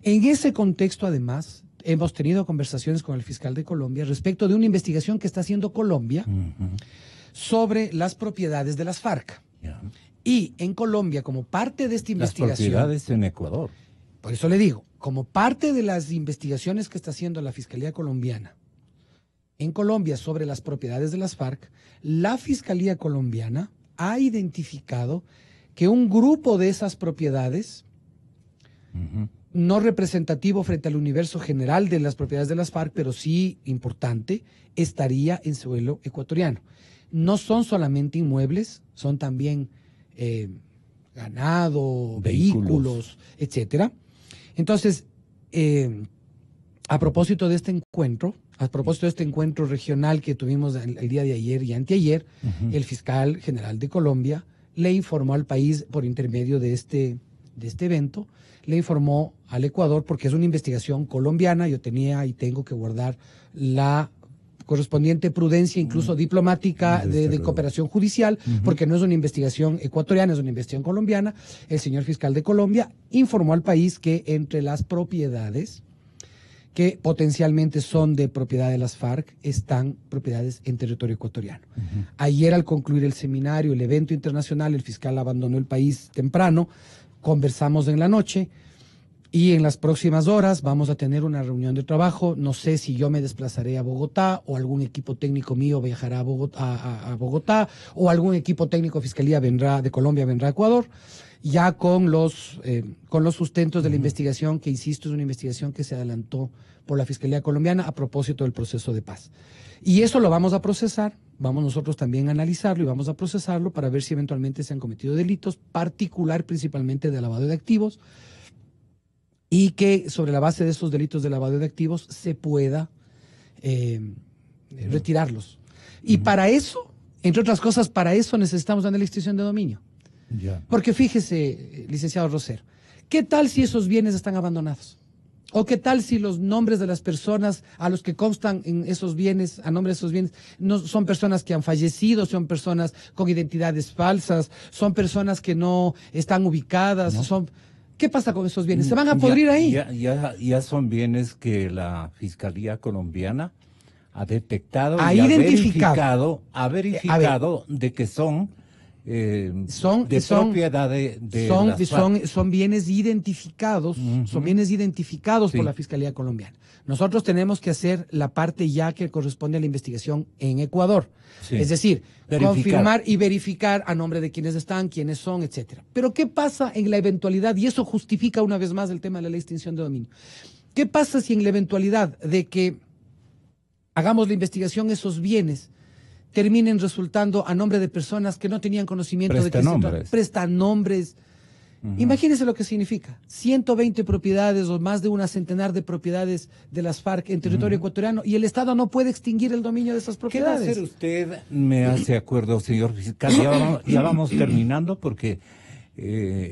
En ese contexto, además, hemos tenido conversaciones con el fiscal de Colombia respecto de una investigación que está haciendo Colombia sobre las propiedades de las FARC. Y en Colombia, como parte de esta investigación... Las propiedades en Ecuador. Por eso le digo, como parte de las investigaciones que está haciendo la Fiscalía colombiana en Colombia sobre las propiedades de las FARC, la Fiscalía colombiana ha identificado que un grupo de esas propiedades... no representativo frente al universo general de las propiedades de las FARC, pero sí importante, estaría en suelo ecuatoriano. No son solamente inmuebles, son también ganado, vehículos, etcétera. Entonces, a propósito de este encuentro regional que tuvimos el día de ayer y anteayer, el fiscal general de Colombia le informó al país por intermedio de este evento, le informó al Ecuador, porque es una investigación colombiana, yo tenía y tengo que guardar la correspondiente prudencia, incluso diplomática, de cooperación judicial, porque no es una investigación ecuatoriana, es una investigación colombiana. El señor fiscal de Colombia informó al país que entre las propiedades que potencialmente son de propiedad de las FARC están propiedades en territorio ecuatoriano. Ayer, al concluir el seminario, el evento internacional, el fiscal abandonó el país temprano, conversamos en la noche y en las próximas horas vamos a tener una reunión de trabajo. No sé si yo me desplazaré a Bogotá o algún equipo técnico mío viajará a Bogotá o algún equipo técnico de Fiscalía de Colombia vendrá a Ecuador, ya con los sustentos de la investigación, que insisto, es una investigación que se adelantó por la Fiscalía colombiana a propósito del proceso de paz. Y eso lo vamos a procesar, vamos nosotros también a analizarlo y vamos a procesarlo para ver si eventualmente se han cometido delitos, principalmente de lavado de activos, y que sobre la base de esos delitos de lavado de activos se pueda retirarlos. Y para eso, entre otras cosas, para eso necesitamos una restricción de dominio. Porque fíjese, licenciado Rosero, ¿qué tal si esos bienes están abandonados? ¿O qué tal si los nombres de las personas a los que constan en esos bienes, a nombre de esos bienes, no son personas que han fallecido, son personas con identidades falsas, son personas que no están ubicadas, ¿qué pasa con esos bienes? ¿Se van a podrir ahí? Ya son bienes que la Fiscalía colombiana ha detectado Ha y identificado. ha verificado de que son propiedad de las FARC. Son bienes identificados, son bienes identificados por la Fiscalía colombiana. Nosotros tenemos que hacer la parte ya que corresponde a la investigación en Ecuador. Sí. Es decir, confirmar y verificar a nombre de quiénes están, quiénes son, etcétera. Pero ¿qué pasa en la eventualidad? Y eso justifica una vez más el tema de la ley de extinción de dominio. ¿Qué pasa si en la eventualidad de que hagamos la investigación, esos bienes terminen resultando a nombre de personas que no tenían conocimiento de que prestan nombres? Imagínense lo que significa. 120 propiedades o más de una centenar de propiedades de las FARC en territorio ecuatoriano, y el Estado no puede extinguir el dominio de esas propiedades. ¿Qué va a hacer usted? Me hace acuerdo, señor fiscal. Ya vamos terminando porque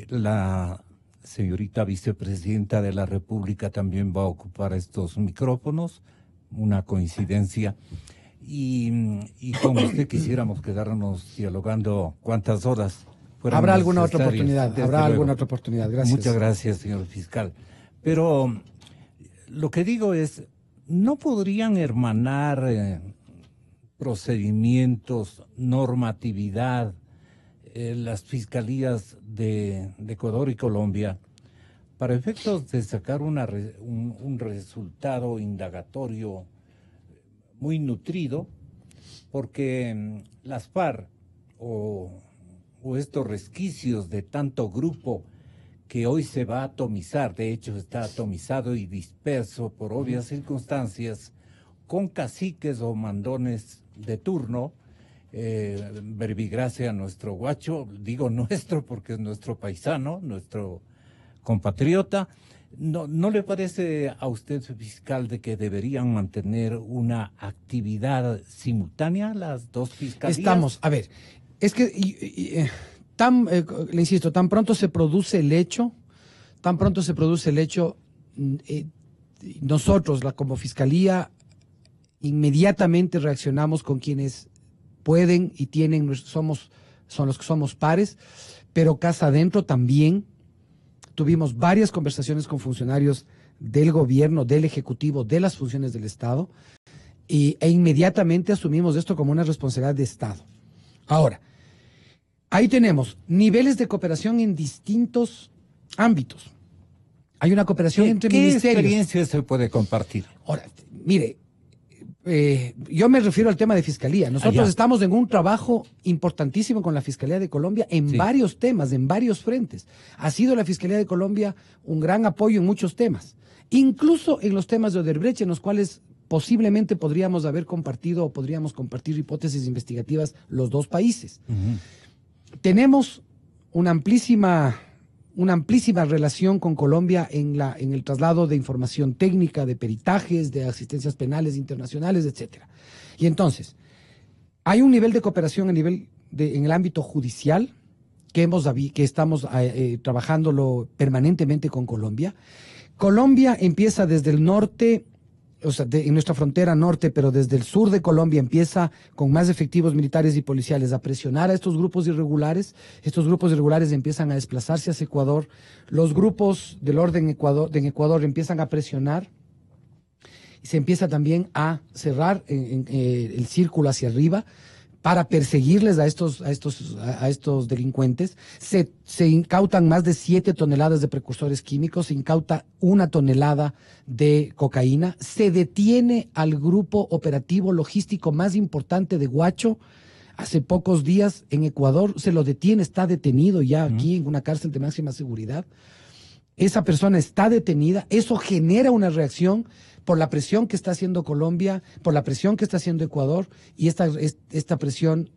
la señorita vicepresidenta de la República también va a ocupar estos micrófonos. Una coincidencia. Y con usted quisiéramos quedarnos dialogando cuántas horas. Habrá alguna otra oportunidad. Habrá alguna otra oportunidad. Gracias. Muchas gracias, señor fiscal. Pero lo que digo es, ¿no podrían hermanar procedimientos, normatividad, las fiscalías de Ecuador y Colombia para efectos de sacar un resultado indagatorio muy nutrido? Porque las FARC o estos resquicios de tanto grupo que hoy se va a atomizar, de hecho está atomizado y disperso por obvias circunstancias, con caciques o mandones de turno, verbigracia a nuestro guacho, digo nuestro porque es nuestro paisano, nuestro compatriota. ¿No le parece a usted, fiscal, de que deberían mantener una actividad simultánea las dos fiscalías? A ver, es que, le insisto, tan pronto se produce el hecho, nosotros, como fiscalía, inmediatamente reaccionamos con quienes pueden y tienen, son los que somos pares, pero casa adentro también tuvimos varias conversaciones con funcionarios del gobierno, del ejecutivo, de las funciones del Estado, e inmediatamente asumimos esto como una responsabilidad de Estado. Ahora, ahí tenemos niveles de cooperación en distintos ámbitos. Hay una cooperación entre ministerios. ¿Qué experiencia se puede compartir? Ahora, mire, yo me refiero al tema de fiscalía. Nosotros estamos en un trabajo importantísimo con la Fiscalía de Colombia en varios temas, en varios frentes. Ha sido la Fiscalía de Colombia un gran apoyo en muchos temas, incluso en los temas de Odebrecht, en los cuales posiblemente podríamos haber compartido o podríamos compartir hipótesis investigativas los dos países. Tenemos una amplísima relación con Colombia en el traslado de información técnica, de peritajes, de asistencias penales internacionales, etcétera. Y entonces, hay un nivel de cooperación en el ámbito judicial que estamos trabajándolo permanentemente con Colombia. Colombia empieza desde el norte, o sea, en nuestra frontera norte, pero desde el sur de Colombia empieza con más efectivos militares y policiales a presionar a estos grupos irregulares. Estos grupos irregulares empiezan a desplazarse hacia Ecuador. Los grupos del orden en Ecuador empiezan a presionar y se empieza también a cerrar el círculo hacia arriba para perseguirles a estos delincuentes. Se incautan más de 7 toneladas de precursores químicos, se incauta 1 tonelada de cocaína, se detiene al grupo operativo logístico más importante de Guacho. Hace pocos días en Ecuador se lo detiene, está detenido ya aquí en una cárcel de máxima seguridad. Esa persona está detenida, eso genera una reacción por la presión que está haciendo Colombia, por la presión que está haciendo Ecuador, y esta presión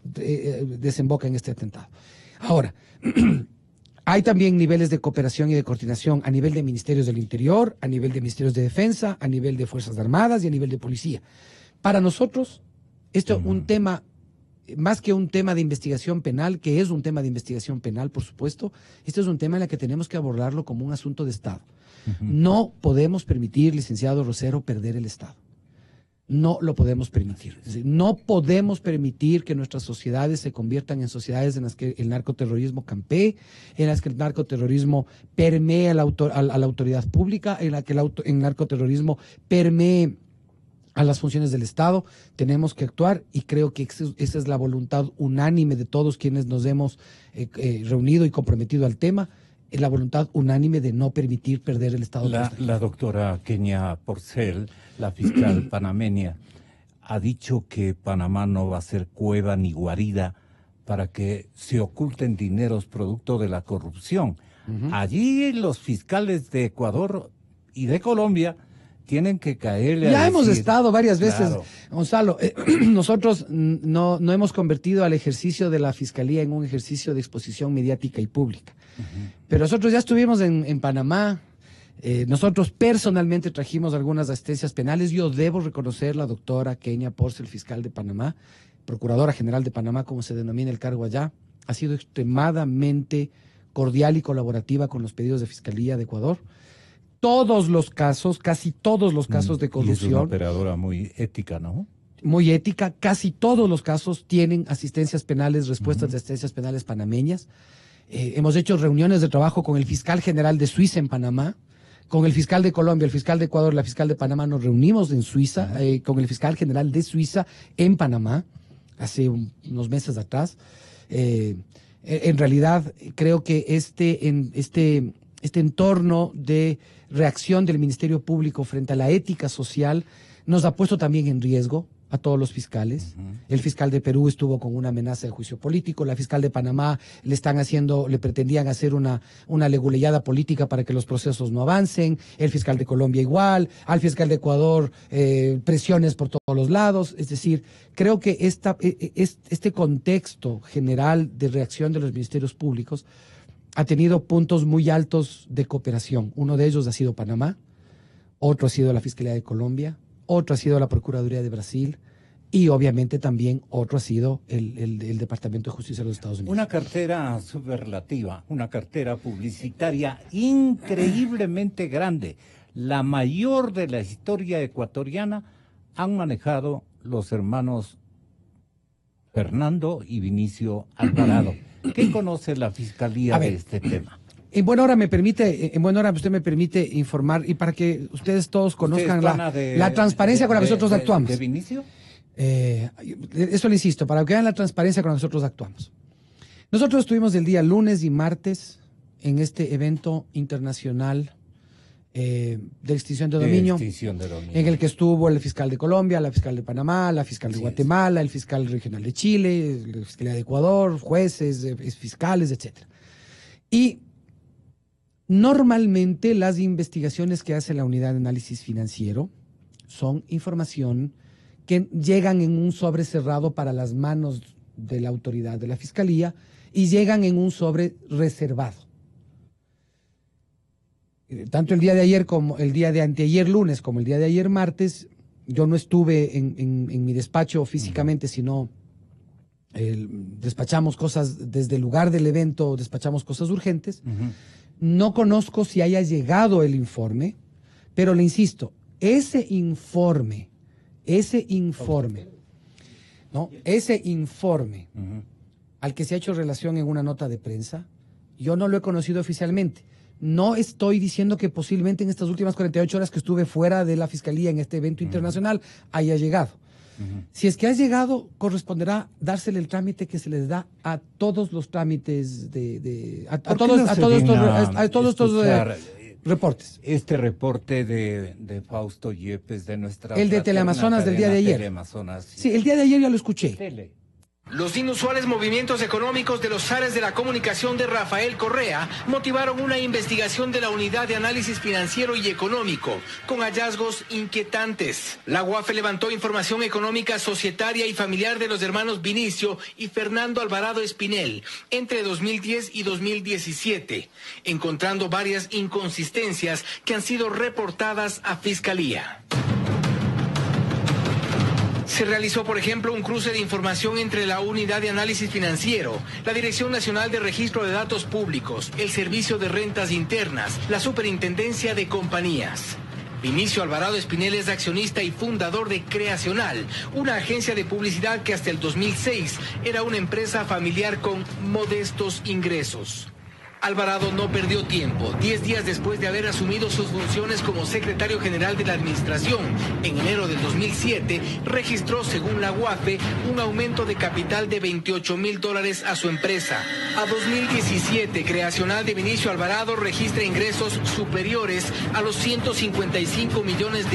desemboca en este atentado. Ahora, hay también niveles de cooperación y de coordinación a nivel de ministerios del Interior, a nivel de ministerios de Defensa, a nivel de Fuerzas Armadas y a nivel de Policía. Para nosotros, esto es un tema, más que un tema de investigación penal, que es un tema de investigación penal, por supuesto, esto es un tema en el que tenemos que abordarlo como un asunto de Estado. No podemos permitir, licenciado Rosero, perder el Estado. no lo podemos permitir. Es decir, no podemos permitir que nuestras sociedades se conviertan en sociedades en las que el narcoterrorismo campee, en las que el narcoterrorismo permee a la autoridad pública, en la que el narcoterrorismo permee a las funciones del Estado. Tenemos que actuar y creo que esa es la voluntad unánime de todos quienes nos hemos reunido y comprometido al tema. Es la voluntad unánime de no permitir perder el Estado. La doctora Kenia Porcel, la fiscal panameña, ha dicho que Panamá no va a ser cueva ni guarida para que se oculten dineros producto de la corrupción. Allí los fiscales de Ecuador y de Colombia tienen que caerle Ya a hemos decir, estado varias veces, claro. Gonzalo, nosotros no hemos convertido al ejercicio de la Fiscalía en un ejercicio de exposición mediática y pública. Pero nosotros ya estuvimos en Panamá, nosotros personalmente trajimos algunas asistencias penales. Yo debo reconocer la doctora Kenia Porcel, fiscal de Panamá, Procuradora General de Panamá, como se denomina el cargo allá, ha sido extremadamente cordial y colaborativa con los pedidos de Fiscalía de Ecuador. Todos los casos, casi todos los casos de corrupción. Y es una operadora muy ética, ¿no? Muy ética, casi todos los casos tienen asistencias penales, respuestas de asistencias penales panameñas. Hemos hecho reuniones de trabajo con el fiscal general de Suiza en Panamá, con el fiscal de Colombia, el fiscal de Ecuador, la fiscal de Panamá. Nos reunimos en Suiza, con el fiscal general de Suiza en Panamá, hace unos meses atrás. En realidad, creo que este entorno de reacción del Ministerio Público frente a la ética social nos ha puesto también en riesgo a todos los fiscales. El fiscal de Perú estuvo con una amenaza de juicio político, la fiscal de Panamá le pretendían hacer una leguleyada política para que los procesos no avancen, el fiscal de Colombia igual, al fiscal de Ecuador presiones por todos los lados. Es decir, creo que este contexto general de reacción de los ministerios públicos ha tenido puntos muy altos de cooperación. Uno de ellos ha sido Panamá, otro ha sido la Fiscalía de Colombia, otro ha sido la Procuraduría de Brasil y obviamente también otro ha sido el Departamento de Justicia de los Estados Unidos. Una cartera superlativa, una cartera publicitaria increíblemente grande, la mayor de la historia ecuatoriana, han manejado los hermanos Fernando y Vinicio Alvarado. ¿Qué conoce la Fiscalía de este tema? En buena hora usted me permite informar y para que ustedes todos conozcan la transparencia con la que nosotros actuamos. ¿De Vinicio? Eso le insisto, para que vean la transparencia con la que nosotros actuamos. Nosotros estuvimos el día lunes y martes en este evento internacional de extinción de dominio, en el que estuvo el fiscal de Colombia, la fiscal de Panamá, la fiscal de Guatemala, el fiscal regional de Chile, la fiscalía de Ecuador, jueces, fiscales, etcétera. Y normalmente las investigaciones que hace la unidad de análisis financiero son información que llegan en un sobre cerrado para las manos de la autoridad de la fiscalía y llegan en un sobre reservado. Tanto el día de ayer como el día de anteayer lunes como el día de ayer martes, yo no estuve en mi despacho físicamente, sino despachamos cosas desde el lugar del evento, despachamos cosas urgentes. No conozco si haya llegado el informe, pero le insisto, ese informe al que se ha hecho relación en una nota de prensa, yo no lo he conocido oficialmente. No estoy diciendo que posiblemente en estas últimas 48 horas que estuve fuera de la Fiscalía en este evento internacional haya llegado. Si es que ha llegado, corresponderá dársele el trámite que se les da a todos los trámites a todos estos reportes. Este reporte de Fausto Yepes de nuestra... El de Teleamazonas del día de ayer. Teleamazonas, sí, el día de ayer ya lo escuché. Los inusuales movimientos económicos de los zares de la comunicación de Rafael Correa motivaron una investigación de la Unidad de Análisis Financiero y Económico, con hallazgos inquietantes. La UAFE levantó información económica, societaria y familiar de los hermanos Vinicio y Fernando Alvarado Espinel entre 2010 y 2017, encontrando varias inconsistencias que han sido reportadas a Fiscalía. Se realizó, por ejemplo, un cruce de información entre la Unidad de Análisis Financiero, la Dirección Nacional de Registro de Datos Públicos, el Servicio de Rentas Internas, la Superintendencia de Compañías. Vinicio Alvarado Espinel es accionista y fundador de Creacional, una agencia de publicidad que hasta el 2006 era una empresa familiar con modestos ingresos. Alvarado no perdió tiempo. 10 días después de haber asumido sus funciones como secretario general de la administración, en enero del 2007, registró, según la UAFE, un aumento de capital de $28,000 a su empresa. A 2017, Creacional de Vinicio Alvarado registra ingresos superiores a los $155 millones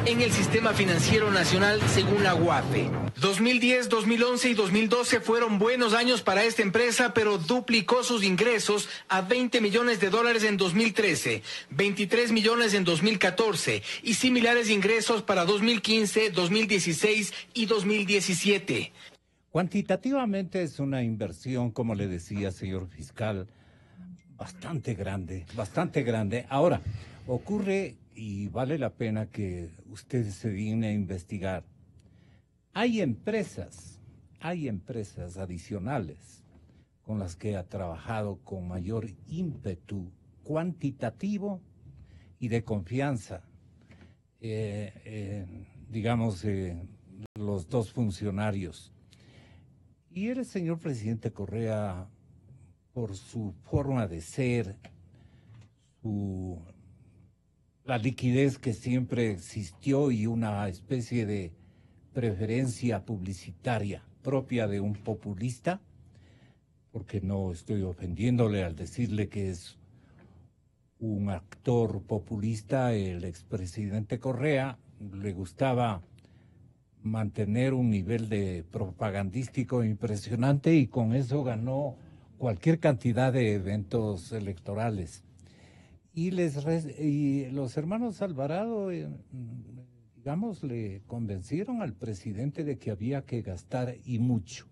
en el sistema financiero nacional, según la UAFE. 2010, 2011 y 2012 fueron buenos años para esta empresa, pero duplicó sus ingresos a $20 millones en 2013, 23 millones en 2014 y similares ingresos para 2015, 2016 y 2017. Cuantitativamente es una inversión, como le decía, señor fiscal, bastante grande, bastante grande. Ahora, ocurre, y vale la pena que usted se digne a investigar, hay empresas adicionales con las que ha trabajado con mayor ímpetu cuantitativo y de confianza, los dos funcionarios. Y el señor presidente Correa, por su forma de ser, la liquidez que siempre existió y una especie de preferencia publicitaria propia de un populista, porque no estoy ofendiéndole al decirle que es un actor populista, el expresidente Correa le gustaba mantener un nivel de propagandístico impresionante y con eso ganó cualquier cantidad de eventos electorales. Y los hermanos Alvarado, le convencieron al presidente de que había que gastar y mucho.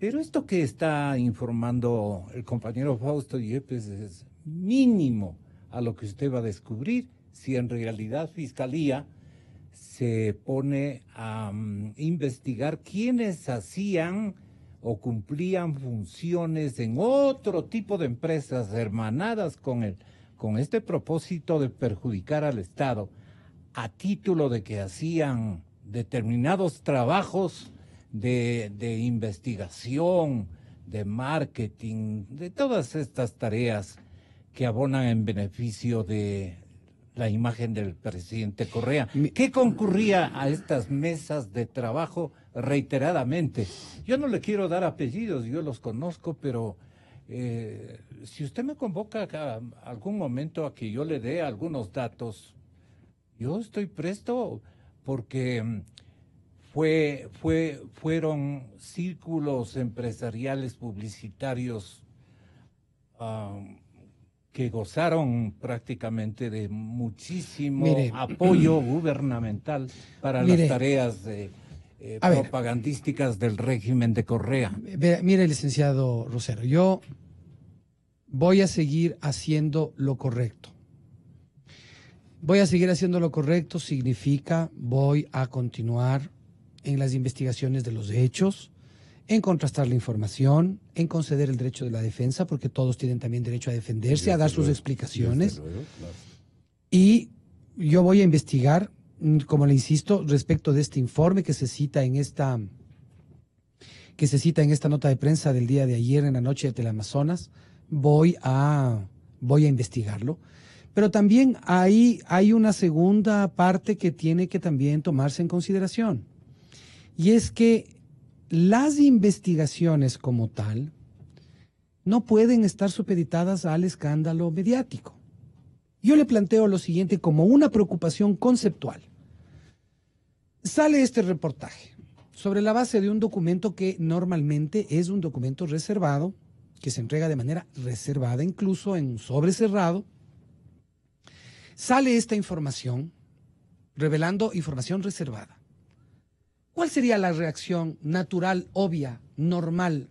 Pero esto que está informando el compañero Fausto Yepes es mínimo a lo que usted va a descubrir si en realidad Fiscalía se pone a investigar quiénes hacían o cumplían funciones en otro tipo de empresas hermanadas con este propósito de perjudicar al Estado, a título de que hacían determinados trabajos de investigación, de marketing, de todas estas tareas que abonan en beneficio de la imagen del presidente Correa, que concurría a estas mesas de trabajo reiteradamente. Yo no le quiero dar apellidos, yo los conozco, pero si usted me convoca a algún momento a que yo le dé algunos datos, yo estoy presto, porque fueron círculos empresariales publicitarios que gozaron prácticamente de muchísimo apoyo gubernamental para las tareas propagandísticas del régimen de Correa. Mire, licenciado Rosero, yo voy a seguir haciendo lo correcto. Voy a seguir haciendo lo correcto significa voy a continuar en las investigaciones de los hechos, en contrastar la información, en conceder el derecho de la defensa, porque todos tienen también derecho a defenderse, a dar sus explicaciones. Y yo voy a investigar, como le insisto, respecto de este informe que se cita en esta nota de prensa del día de ayer en la noche de Teleamazonas, voy a investigarlo. Pero también hay una segunda parte que tiene que también tomarse en consideración. Y es que las investigaciones como tal no pueden estar supeditadas al escándalo mediático. Yo le planteo lo siguiente como una preocupación conceptual. Sale este reportaje sobre la base de un documento que normalmente es un documento reservado, que se entrega de manera reservada, incluso en un sobre cerrado. Sale esta información revelando información reservada. ¿Cuál sería la reacción natural, obvia, normal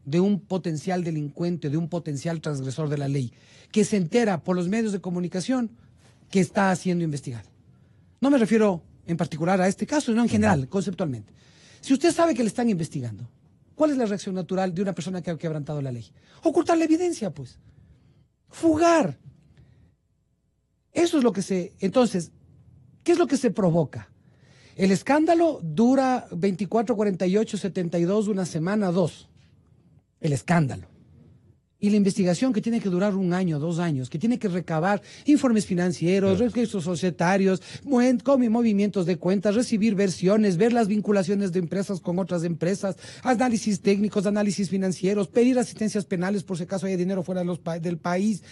de un potencial delincuente, de un potencial transgresor de la ley, que se entera por los medios de comunicación que está siendo investigado? No me refiero en particular a este caso, sino en general, conceptualmente. Si usted sabe que le están investigando, ¿cuál es la reacción natural de una persona que ha quebrantado la ley? Ocultar la evidencia, pues. Fugar. Eso es lo que se... Entonces, ¿qué es lo que se provoca? El escándalo dura 24, 48, 72, una semana, 2. El escándalo. Y la investigación que tiene que durar 1 año, 2 años, que tiene que recabar informes financieros, registros societarios, movimientos de cuentas, recibir versiones, ver las vinculaciones de empresas con otras empresas, análisis técnicos, análisis financieros, pedir asistencias penales por si acaso hay dinero fuera del país.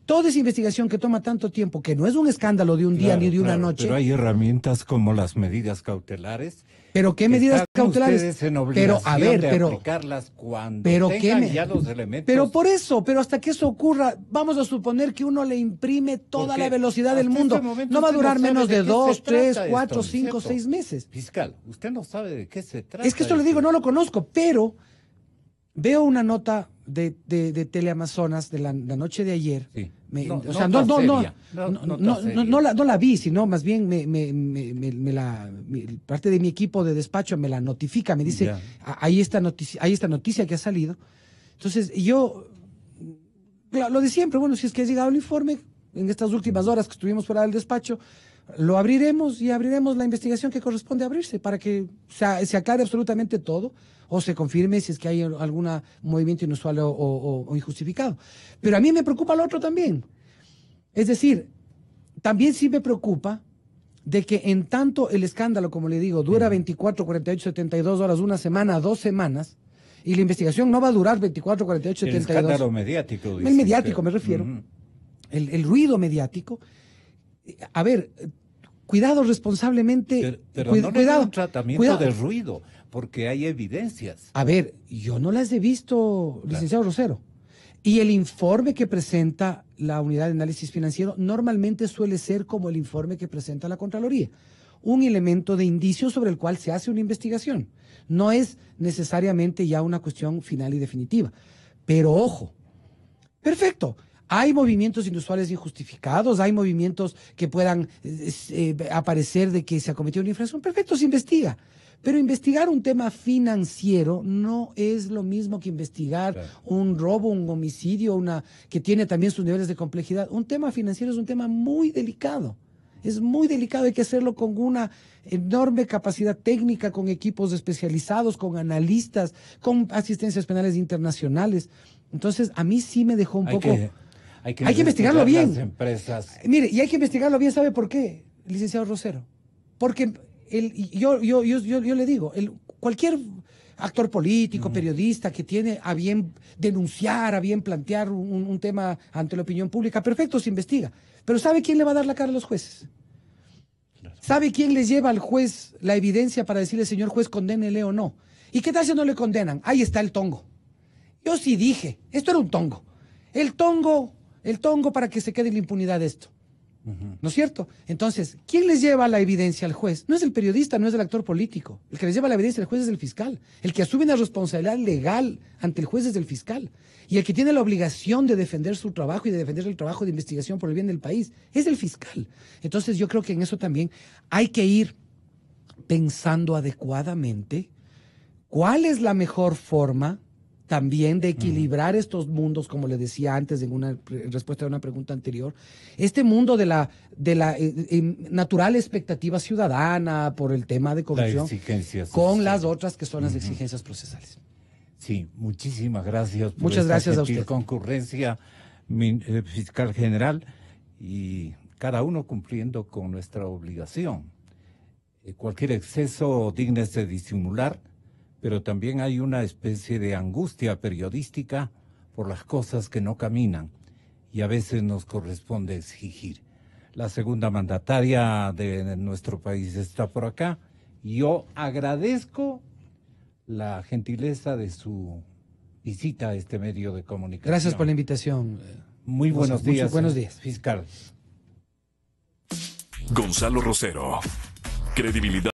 Toda esa investigación que toma tanto tiempo, que no es un escándalo de un día ni de una noche. Pero hay herramientas como las medidas cautelares. ¿Pero qué medidas cautelares? Pero a ver, aplicarlas cuando tengan ya los elementos. Pero por eso, pero hasta que eso ocurra, vamos a suponer que uno le imprime toda la velocidad del mundo. No va a durar menos de 2, 3, 4, 5, 6 meses. Fiscal, usted no sabe de qué se trata. Es que esto le digo, no lo conozco, pero veo una nota de Teleamazonas de la noche de ayer. Sí. No la vi, sino más bien parte de mi equipo de despacho me la notifica, me dice, hay esta noticia que ha salido. Entonces, yo, lo de siempre, bueno, si es que ha llegado el informe, en estas últimas horas que estuvimos fuera del despacho, lo abriremos y abriremos la investigación que corresponde abrirse para que se aclare absolutamente todo o se confirme si es que hay algún movimiento inusual o injustificado. Pero a mí me preocupa lo otro también. Es decir, también sí me preocupa de que en tanto el escándalo, como le digo, dura 24, 48, 72 horas, 1 semana, 2 semanas, y la investigación no va a durar 24, 48, 72. El escándalo mediático. El mediático, me refiero. El ruido mediático. A ver, cuidado responsablemente. Pero no le da un tratamiento de ruido, porque hay evidencias. A ver, yo no las he visto, licenciado Rosero. Y el informe que presenta la Unidad de Análisis Financiero normalmente suele ser como el informe que presenta la Contraloría. Un elemento de indicio sobre el cual se hace una investigación. No es necesariamente ya una cuestión final y definitiva. Pero ojo, perfecto. Hay movimientos inusuales injustificados, hay movimientos que puedan aparecer de que se ha cometido una infracción. Perfecto, se investiga. Pero investigar un tema financiero no es lo mismo que investigar un robo, un homicidio, que tiene también sus niveles de complejidad. Un tema financiero es un tema muy delicado. Es muy delicado, hay que hacerlo con una enorme capacidad técnica, con equipos especializados, con analistas, con asistencias penales internacionales. Entonces, a mí sí me dejó un poco... Hay que investigarlo bien. Mire, y hay que investigarlo bien, ¿sabe por qué, licenciado Rosero? Porque yo le digo, cualquier actor político, periodista que tiene a bien denunciar, a bien plantear un tema ante la opinión pública, perfecto, se investiga. Pero ¿sabe quién le va a dar la cara a los jueces? ¿Sabe quién les lleva al juez la evidencia para decirle, señor juez, condénele o no? ¿Y qué tal si no le condenan? Ahí está el tongo. Yo sí dije, esto era un tongo. El tongo para que se quede en la impunidad de esto. ¿No es cierto? Entonces, ¿quién les lleva la evidencia al juez? No es el periodista, no es el actor político. El que les lleva la evidencia al juez es el fiscal. El que asume la responsabilidad legal ante el juez es el fiscal. Y el que tiene la obligación de defender su trabajo y de defender el trabajo de investigación por el bien del país es el fiscal. Entonces, yo creo que en eso también hay que ir pensando adecuadamente cuál es la mejor forma también de equilibrar estos mundos, como le decía antes en una respuesta a una pregunta anterior, este mundo de la natural expectativa ciudadana por el tema de corrupción, con las otras que son las exigencias procesales. Sí, muchísimas gracias por Muchas gracias a usted. Concurrencia, fiscal general, y cada uno cumpliendo con nuestra obligación. Cualquier exceso digno de disimular, pero también hay una especie de angustia periodística por las cosas que no caminan y a veces nos corresponde exigir. La segunda mandataria de nuestro país está por acá. Yo agradezco la gentileza de su visita a este medio de comunicación. Gracias por la invitación. Muy buenos días. Buenos días. Fiscal. Gonzalo Rosero. Credibilidad.